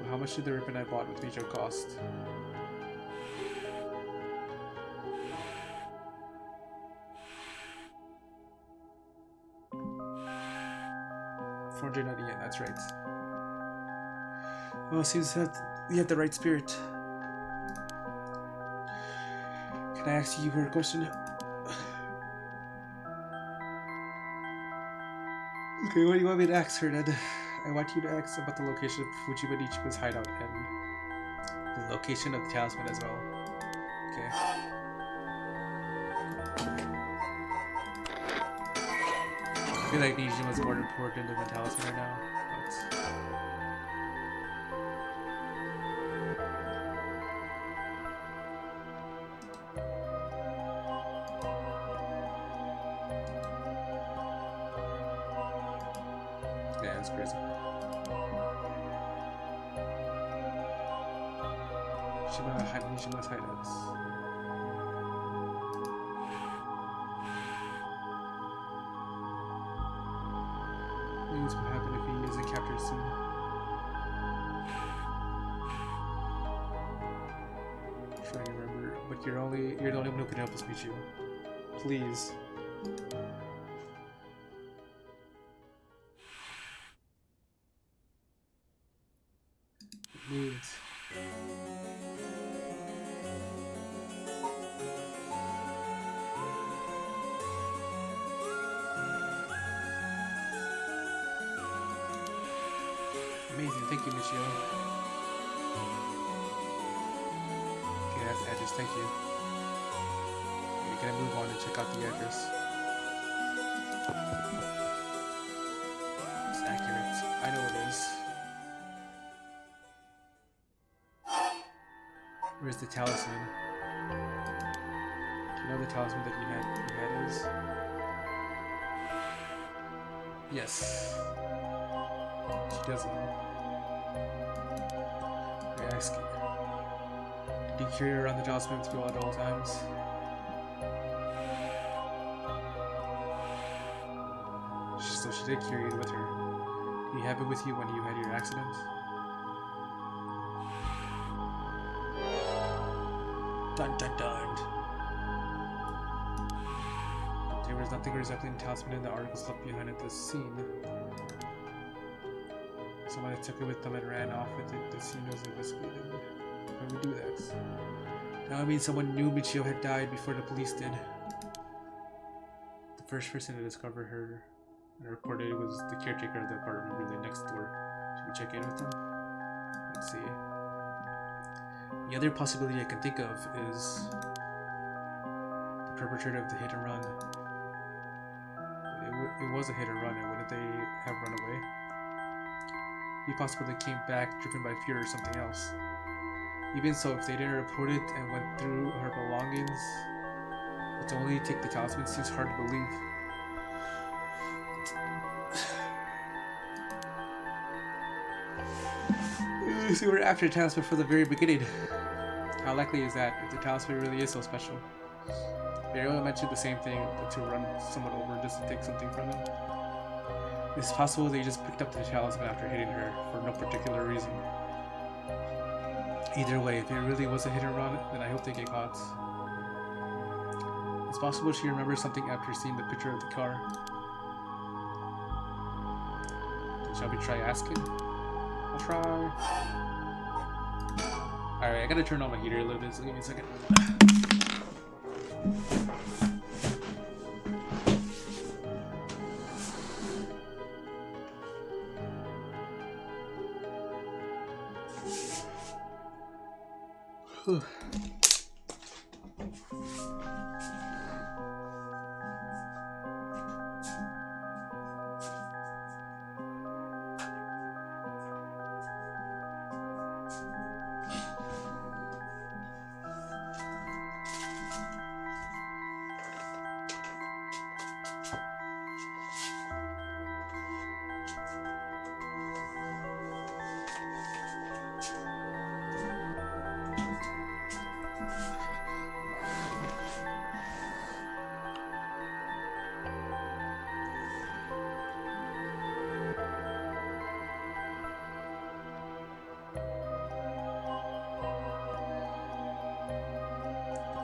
How much did the ribbon I bought with Michio cost? $490 yen, that's right. Well, it seems that we have the right spirit. Can I ask you a question? Okay, what do you want me to ask her then? I want you to ask about the location of Fujiba Nichiba's hideout and the location of the talisman as well. Okay. I feel like Nijima's more important than the talisman right now. Yeah, that's crazy. Nishima's hideouts. News what happen if he isn't captured soon. I'm trying to remember, but you're the only one who can help us meet you. Please. Needs. Amazing, thank you, Michio. Okay, that's the address, thank you. We're gonna move on and check out the address. It's accurate. I know it is. Where's the talisman? Do you know the talisman that you had is? Yes. She does know. I ask you. Did you carry around the talisman with you at all times? So she did carry it with her. Did you have it with you when you had your accident? Dun dun dun. There was nothing resembling the talisman in the articles left behind at the scene. Someone took it with them and ran off with it. The scene was investigated. Why would we do that? Now I mean someone knew Michio had died before the police did. The first person to discover her and reported it was the caretaker of the apartment really next door. Should we check in with them? Let's see. The other possibility I can think of is the perpetrator of the hit and run. It was a hit and run, and wouldn't they have run away? It'd be possible they came back driven by fear or something else. Even so, if they didn't report it and went through her belongings, but to only take the talisman seems hard to believe. So we're after the talisman from the very beginning. How likely is that if the talisman really is so special? They only mentioned the same thing, but to run someone over just to take something from them. It's possible they just picked up the talisman after hitting her for no particular reason. Either way, if it really was a hit and run, then I hope they get caught. It's possible she remembers something after seeing the picture of the car. Shall we try asking? I'll try. Alright, I gotta turn on my heater a little bit, so give me a second.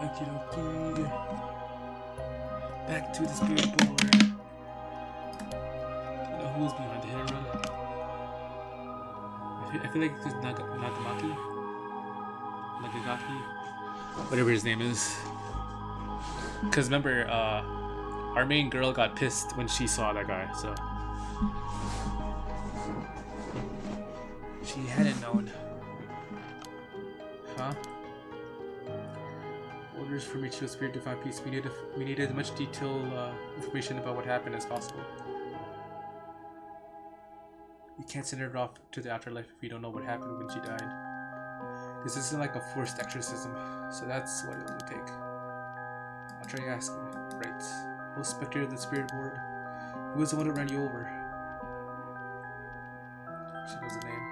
Okie dokie. Back to the spirit board. Who's behind the hit and run? I feel like it's Nagamaki? Whatever his name is. Because remember, our main girl got pissed when she saw that guy, so. She hadn't known. Huh? Orders for Michio's spirit to find peace. We need as much detailed information about what happened as possible. We can't send her off to the afterlife if we don't know what happened when she died. This isn't like a forced exorcism, so that's what it will take. I'll try asking. Right. Well, Spectre of the Spirit Board. Who was the one that ran you over? She knows the name.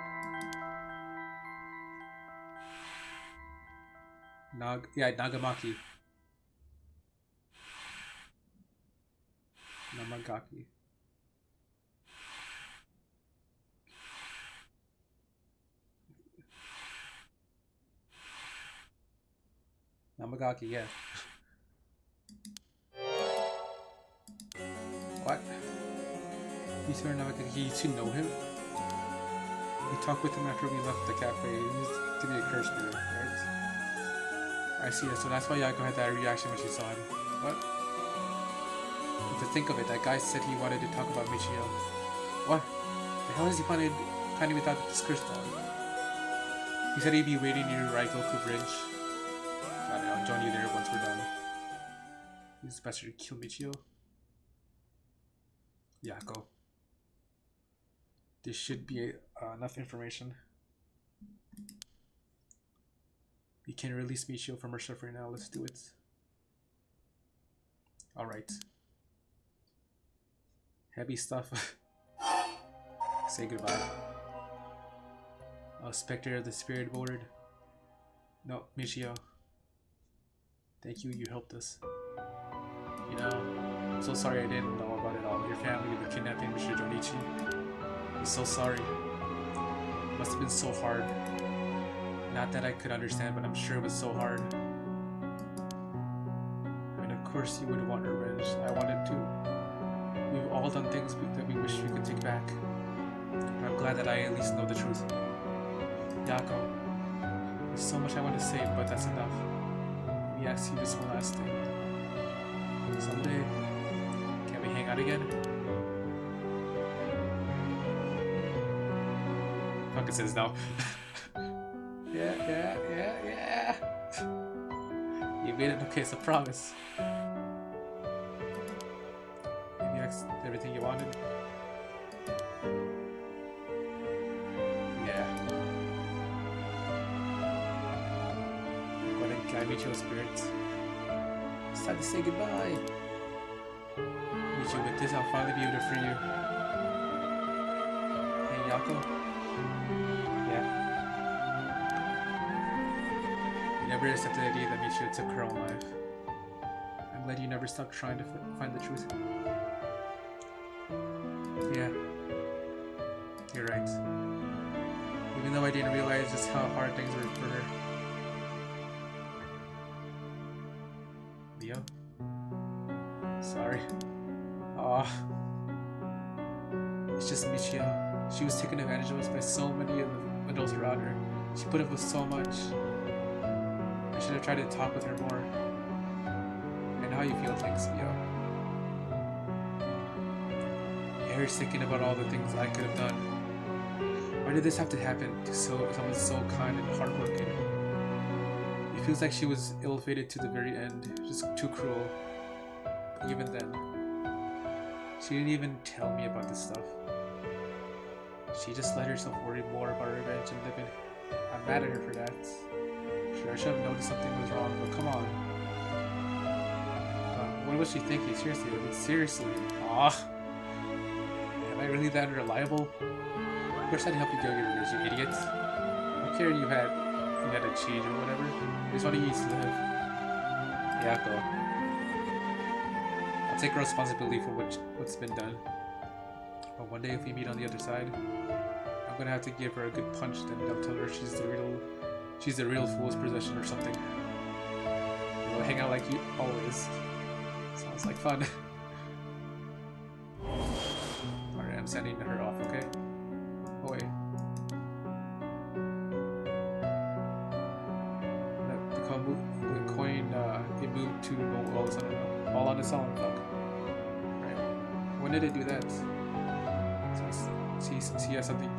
Nagamaki. Namagaki. Namagaki, yeah. What? You swear Namagaki, you should know him? We talked with him after we left the cafe. He used to be a curse spirit, right? I see it, so that's why Yako had that reaction when she saw him. What? And to think of it, that guy said he wanted to talk about Michio. What? The hell is he finding without this curse dog? He said he'd be waiting near Raigoku Bridge. Got it, I'll join you there once we're done. He's the bastard to kill Michio. Yako. This should be enough information. We can release Michio from her suffering now. Let's do it. Alright. Heavy stuff. Say goodbye. Spectre of the Spirit Board. No, Michio. Thank you, you helped us. You know, I'm so sorry I didn't know about it all. Your family, the kidnapping Mr. Jonichi. I'm so sorry. It must have been so hard. Not that I could understand, but I'm sure it was so hard. I mean, of course you would want revenge. I wanted to. We've all done things that we wish we could take back. But I'm glad that I at least know the truth. Yako, there's so much I want to say, but that's enough. Let me ask you this one last thing. Someday, can we hang out again? Fuck, it says no. Yeah. You made it. Okay, so promise. Have you asked everything you wanted? Yeah. Go ahead and guide me to your spirits. It's time to say goodbye. With this, I'll finally be able to free you. Hey, Yako? Yeah? You never accepted the idea that Michio took her own life. I'm glad you never stopped trying to find the truth. Yeah. You're right. Even though I didn't realize just how hard things were for her. Leo? Sorry. Aw. It's just Michio. She was taken advantage of us by so many of the adults around her. She put up with so much. I should have tried to talk with her more. And how you feel things, Leo. It hurts thinking about all the things I could have done. Why did this have to happen to someone so kind and hardworking? It feels like she was ill-fated to the very end, just too cruel. But even then, she didn't even tell me about this stuff. She just let herself worry more about revenge and living. I'm mad at her for that. Sure, I should have noticed something was wrong, but come on. What was she thinking? Seriously. Aw. Am I really that unreliable? Of course I'd help you go get revenge, you idiot. I don't care you had a cheat or whatever. I just want you to live. Yako. I'll take responsibility for what's been done. But one day if we meet on the other side, I'm gonna have to give her a good punch, then I'll tell her she's the real fool's possession or something. Well, hang out like you always. Sounds like fun. Alright, I'm sending her off, okay? Oh wait. The coin, it moved to no all of a sudden. All on its own, fuck. Right. When did it do that? So she has something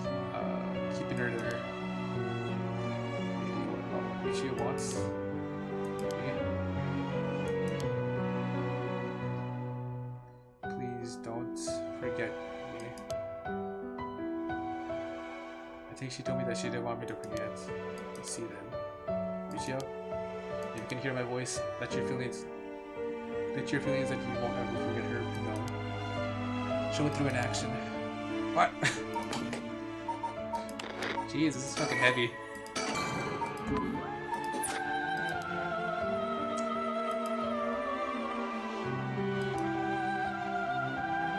keeping her there. Maybe what she wants. Please don't forget me. I think she told me that she didn't want me to forget. Let's see then. Michio, if you can hear my voice, let your feelings that you won't ever forget her. No. Show it through an action. What? Jeez, this is fucking heavy.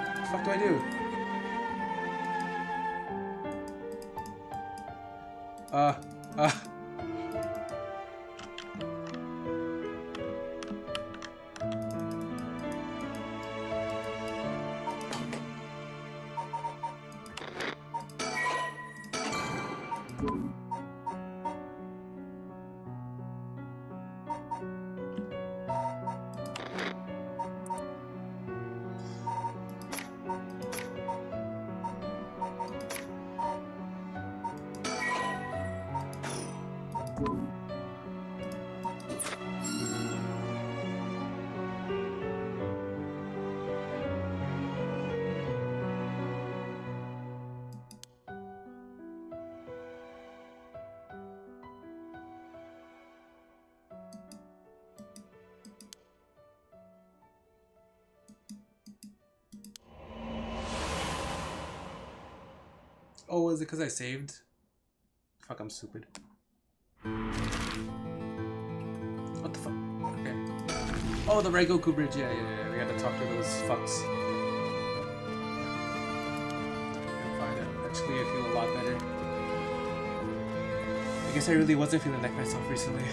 What the fuck do I do? Oh, is it because I saved? Fuck, I'm stupid. What the fuck? Okay. Oh, the Raigoku bridge. Yeah. We gotta talk to those fucks. Fine. Actually, I feel a lot better. I guess I really wasn't feeling like myself recently.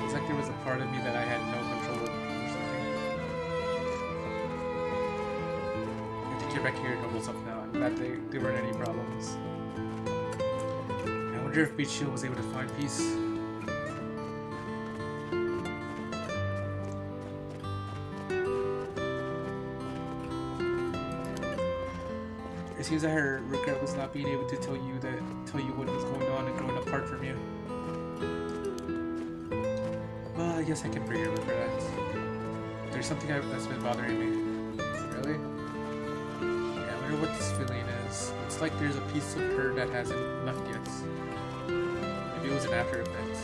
It's like there was a part of me that I had no control over or something. I think you're back here, normal stuff now. I'm glad there weren't any problems. I wonder if Michio was able to find peace. It seems that her regret was not being able to tell you what was going on and growing apart from you. Well, I guess I can forgive her for that. There's something that's been bothering me. Really? Yeah, I wonder what this feeling is. It's like there's a piece of her that hasn't left yet. Maybe it was an after effect.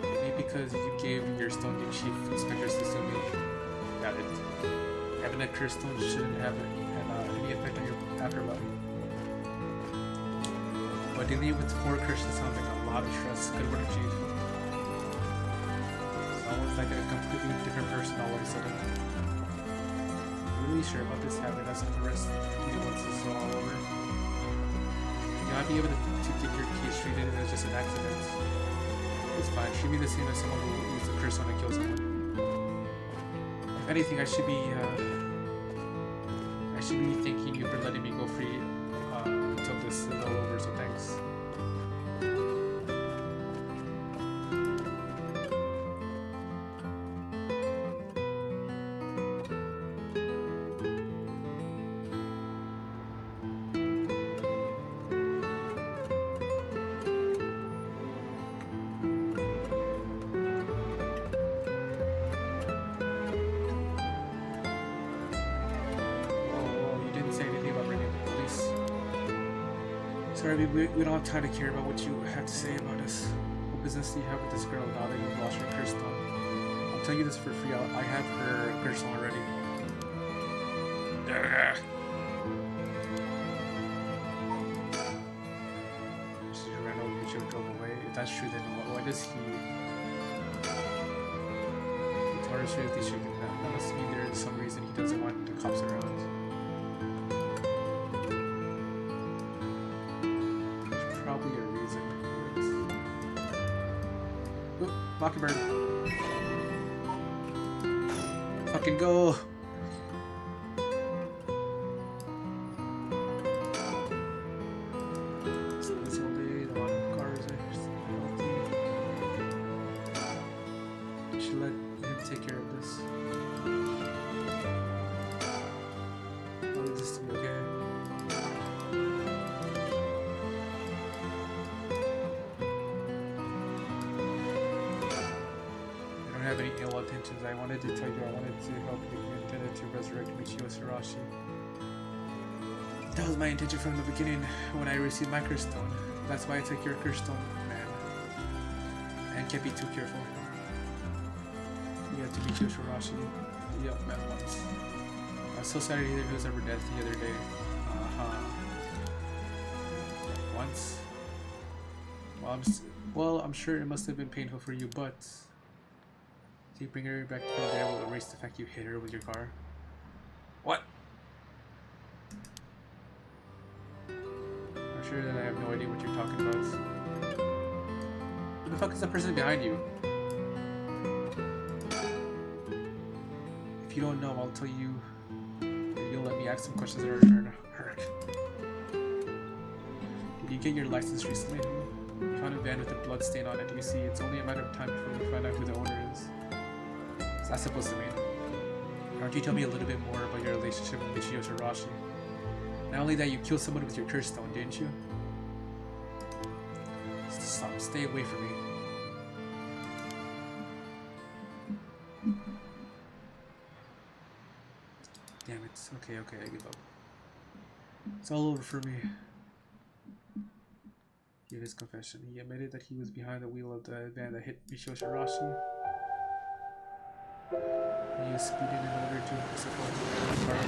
Maybe because you gave your stone to Chief Inspector Susumi. Got it. Having a cursed stone shouldn't have any effect on your afterlife. But dealing with 4 curses sounds like a lot of stress. Good work, Chief. Sounds like a completely different person all of a sudden. I'm really sure about this having us arrest you once this is all over. You might be able to get your case treated as just an accident. It's fine. Treat me the same as someone who uses a curse when I kill someone. If anything, I should be thanking you for letting me go free until this is all over, so thanks. Sorry, we don't have time to care about what you have to say about us. What business do you have with this girl now that you've lost your curse stone? I'll tell you this for free. I have her curse stone already. She ran over and she drove away. If that's true, then why does he told her seriously shaking that? That must mean there is some reason he doesn't want the cops around. Probably a reason. Mockingbird. Fucking go. So this all day, a lot of cars are healthy. Should let him take care of this. I'll leave this to be okay. I don't have any ill intentions. I wanted to tell you I wanted to help you. You intended to resurrect Michio Sarashi. That was my intention from the beginning when I received my curse stone. That's why I took your curse stone, man. And can't be too careful. You have to meet Yoshirashi. Yup, met once. I was so sorry to hear he was ever dead the other day. Once? Well, I'm sure it must have been painful for you, but... Do you bring her back to there will erase the fact you hit her with your car? What? I'm sure that I have no idea what you're talking about. Who the fuck is the person behind you? If you don't know, I'll tell you. You'll let me ask some questions in return. Did you get your license recently? You found a van with a blood stain on it. You see, it's only a matter of time before we find out who the owner is. What's that supposed to mean? Why don't you tell me a little bit more about your relationship with Michio Sarashi? Not only that, you killed someone with your curse stone, didn't you? Stop, stay away from me. Damn it. Okay, I give up. It's all over for me. Give his confession. He admitted that he was behind the wheel of the van that hit Michio Sarashi. He was speeding in order to support the car.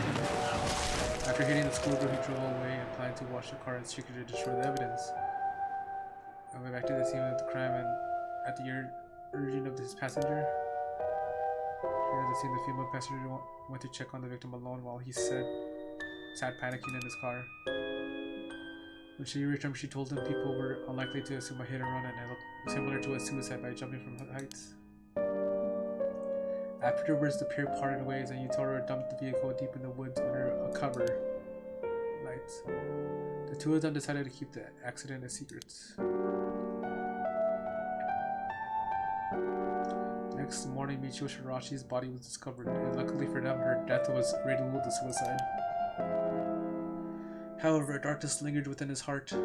After hitting the school girl, he drove away and planned to wash the car and secretly destroy the evidence. I went back to the scene of the crime and, at the urging of his passenger, here at the scene, the female passenger went to check on the victim alone while he sat panicking in his car. When she returned, she told him people were unlikely to assume a hit and run and it looked similar to a suicide by jumping from heights. Afterwards, the pair parted ways and Yutaro dumped the vehicle deep in the woods under a cover light. The two of them decided to keep the accident a secret. Next morning, Michio Shirashi's body was discovered, and luckily for them, her death was ruled a suicide. However, darkness lingered within his heart. From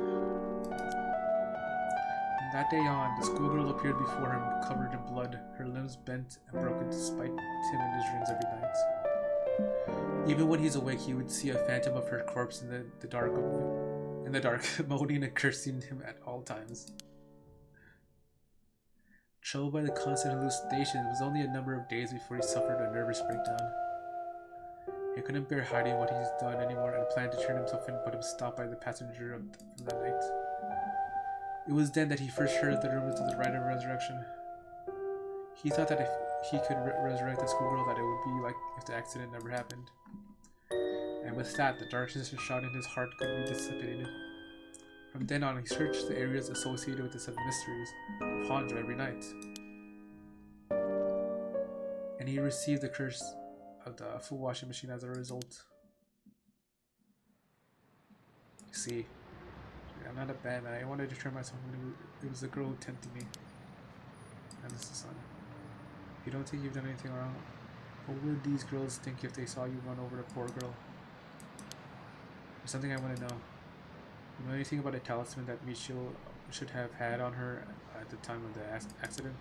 that day on, the schoolgirl appeared before him, covered in blood, her limbs bent and broken despite him in his dreams every night. Even when he's awake, he would see a phantom of her corpse in the dark, moaning and cursing him at all times. Troubled by the constant hallucinations, it was only a number of days before he suffered a nervous breakdown. He couldn't bear hiding what he's done anymore and planned to turn himself in, but was stopped by the passenger from that night. It was then that he first heard the rumors of the rite of resurrection. He thought that if he could resurrect the schoolgirl, that it would be like if the accident never happened. And with that, the darkness and shrouding his heart could be dissipated. From then on, he searched the areas associated with the seven mysteries of Hanjo every night. And he received the curse of the full washing machine as a result. You see, I'm not a bad man. I wanted to turn myself into it was the girl who tempted me. And it's the sun. You don't think you've done anything wrong? What would these girls think if they saw you run over a poor girl? There's something I want to know. You know anything about a talisman that Michio should have had on her at the time of the accident?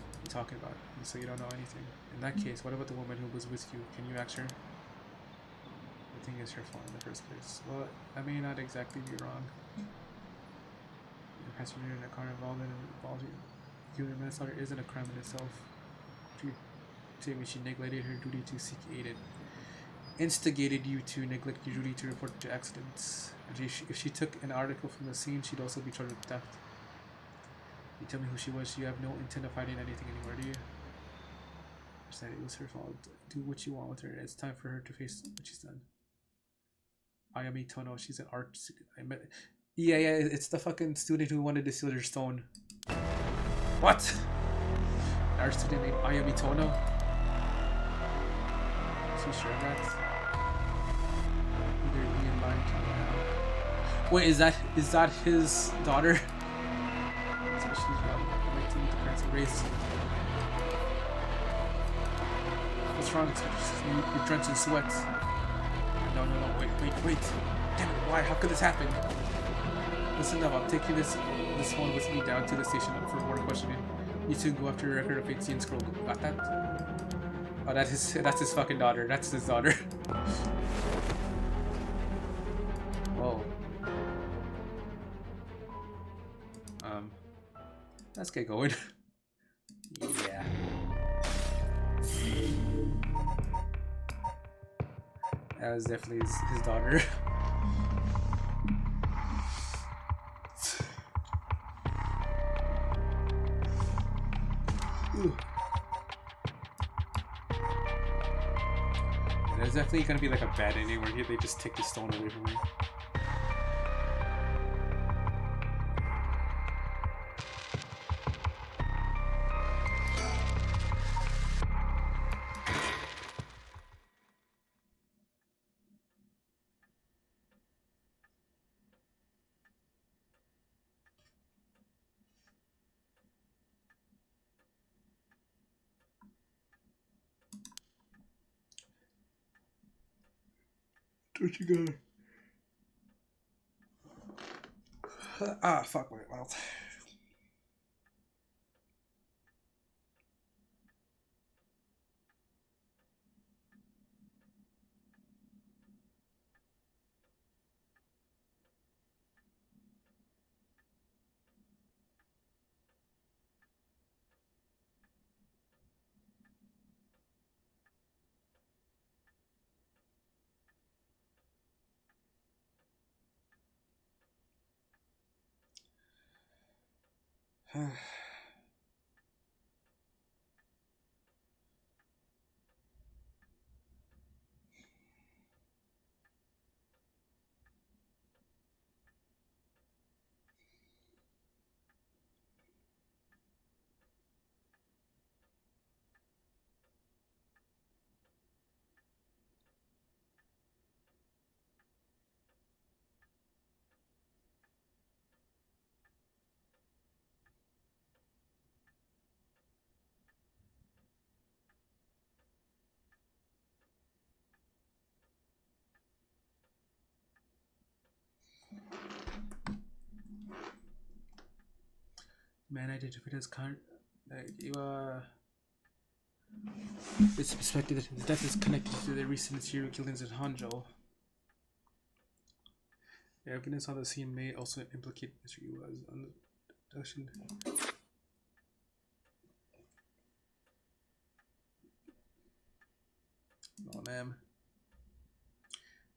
What are you talking about? So you don't know anything. In that case, what about the woman who was with you? Can you ask her? I think it's her fault in the first place. Well, I may not exactly be wrong. The passenger in a car involved in human manslaughter isn't a crime in itself. She neglected her duty to seek aid and instigated you to neglect your duty to report to accidents. And if she took an article from the scene, she'd also be charged with theft. You tell me who she was. You have no intent of hiding anything anymore, do you? I said it was her fault. Do what you want with her. It's time for her to face what she's done. Ayami Tono, she's an art student. Yeah, it's the fucking student who wanted to steal her stone. What? Our student named Ayami Tono? Is he sure of that? Either he and mine can Wait, is that his daughter? So she's young. My team, the parents are raised. What's wrong? You're drenched in sweat. No, wait. Damn it, why? How could this happen? Listen up, I'm taking this one with me down to the station for more questioning. You two go after your record of 18 scroll. Got that? Oh, that's his fucking daughter. That's his daughter. Whoa. Let's get going. Yeah. That was definitely his daughter. There's definitely gonna be like a bad ending where they just take the stone away from me. What you got? Ah, fuck my mouth. Man identified as it's suspected that his death is connected to the recent serial killings in Hanzhou. The evidence on the scene may also implicate Mr. Iwa's abduction. Oh, ma'am.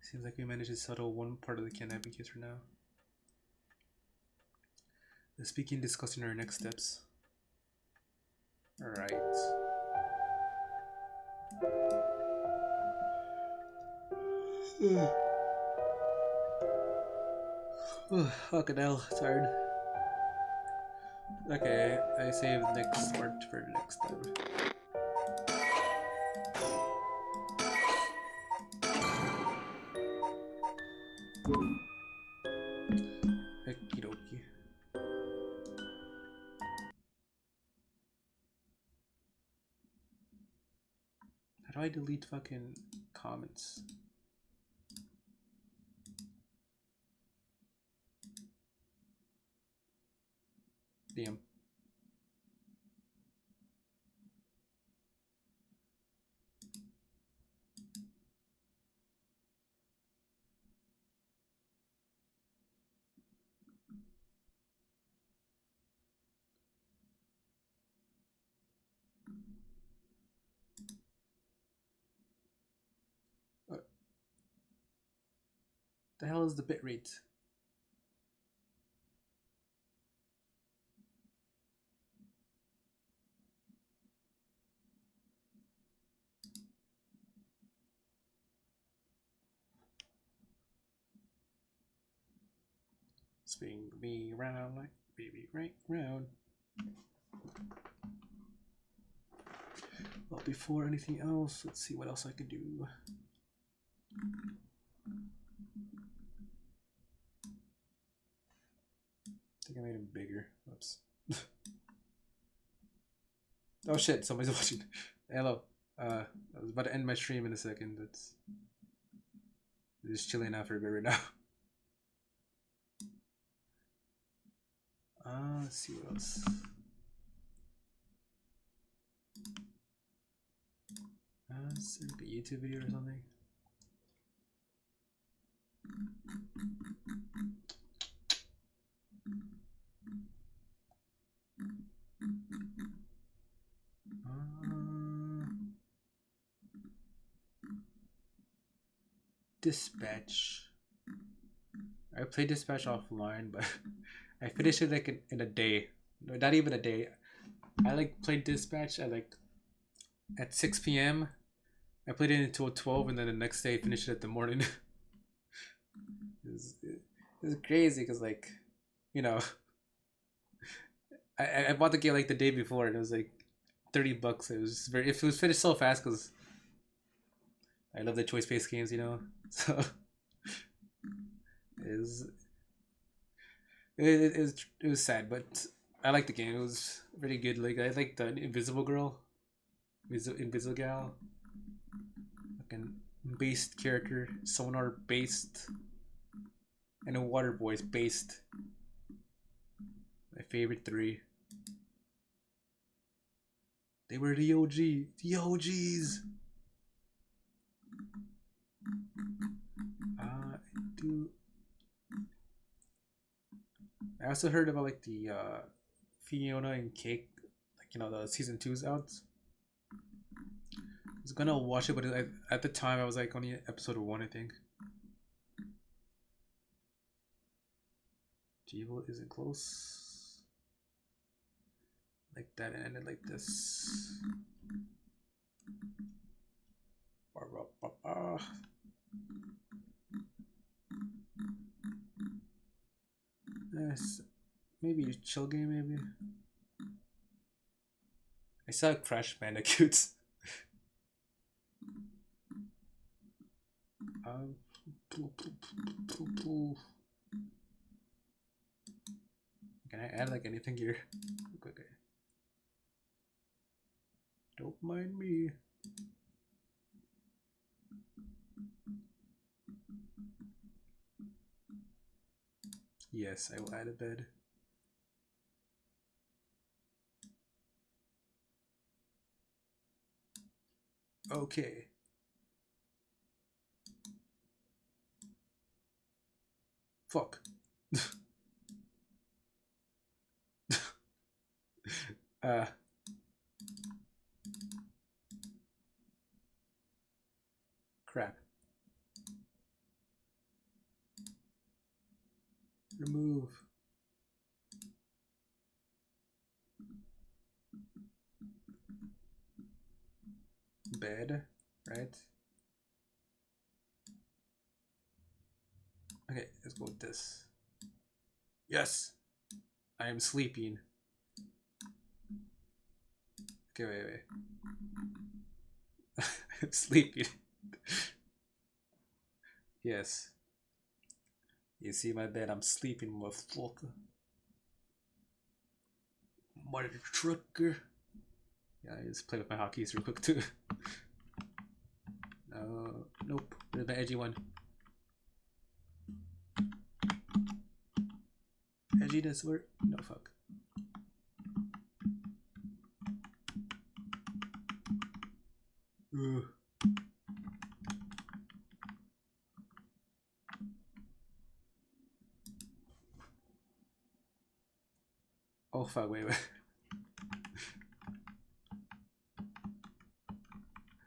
Seems like we managed to settle one part of the kidnapping case for now. Let's begin discussing our next steps. Alright. Fucking hell, tired. Okay, I save the next part for next time. Okie dokie. How do I delete fucking comments? Damn. What the hell is the bitrate? Spin me round like baby right round. Well, before anything else, let's see what else I can do. I think I made him bigger. Oops. Oh shit, somebody's watching. Hello. I was about to end my stream in a second. That's just chilling out for a bit right now. Let's see what else. It's like a YouTube video or something. Dispatch. I played Dispatch offline, but I finished it like in a day. No, not even a day. I like played Dispatch at 6 p.m. I played it until 12, and then the next day I finished it at the morning. it was crazy because, like, you know, I bought the game like the day before, and it was like $30. It was very, if it was finished so fast because I love the choice-based games, you know. So it was it was sad, but I liked the game. It was pretty good. Like I like the Invisible Girl, Invisible Gal, fucking based character, sonar based, and a water voice based. My favorite three. They were the OGs. I also heard about like the Fiona and Cake, like you know the season 2's out. I was gonna watch it, but at the time I was like only episode 1, I think. Jeevel isn't close. Like that and ended like this. Yes, maybe a chill game, maybe. I saw Crash Bandicoots. Can I add like anything here? Okay. Don't mind me. Yes, I will add a bed. Okay. Fuck. Crap. Remove. Bed, right? Okay, let's go with this. Yes! I am sleeping. Okay, wait. I'm sleeping. Yes. You see my bed, I'm sleeping, motherfucker. Mother trucker. Yeah, I just play with my hotkeys real quick too. Nope. There's my edgy one. Edginess work? No, fuck. Ugh. Oh fuck, wait.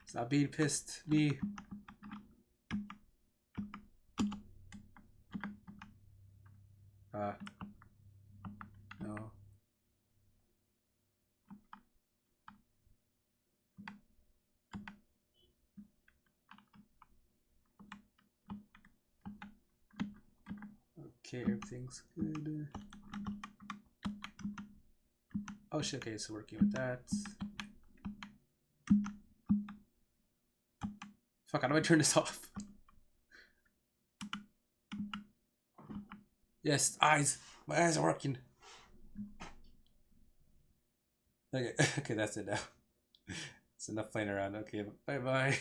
Stop being pissed. Me. No. Okay, everything's good. Oh shit, okay, so working with that. Fuck, how do I turn this off? Yes, eyes. My eyes are working. Okay, okay, that's it now. It's enough playing around. Okay, bye bye.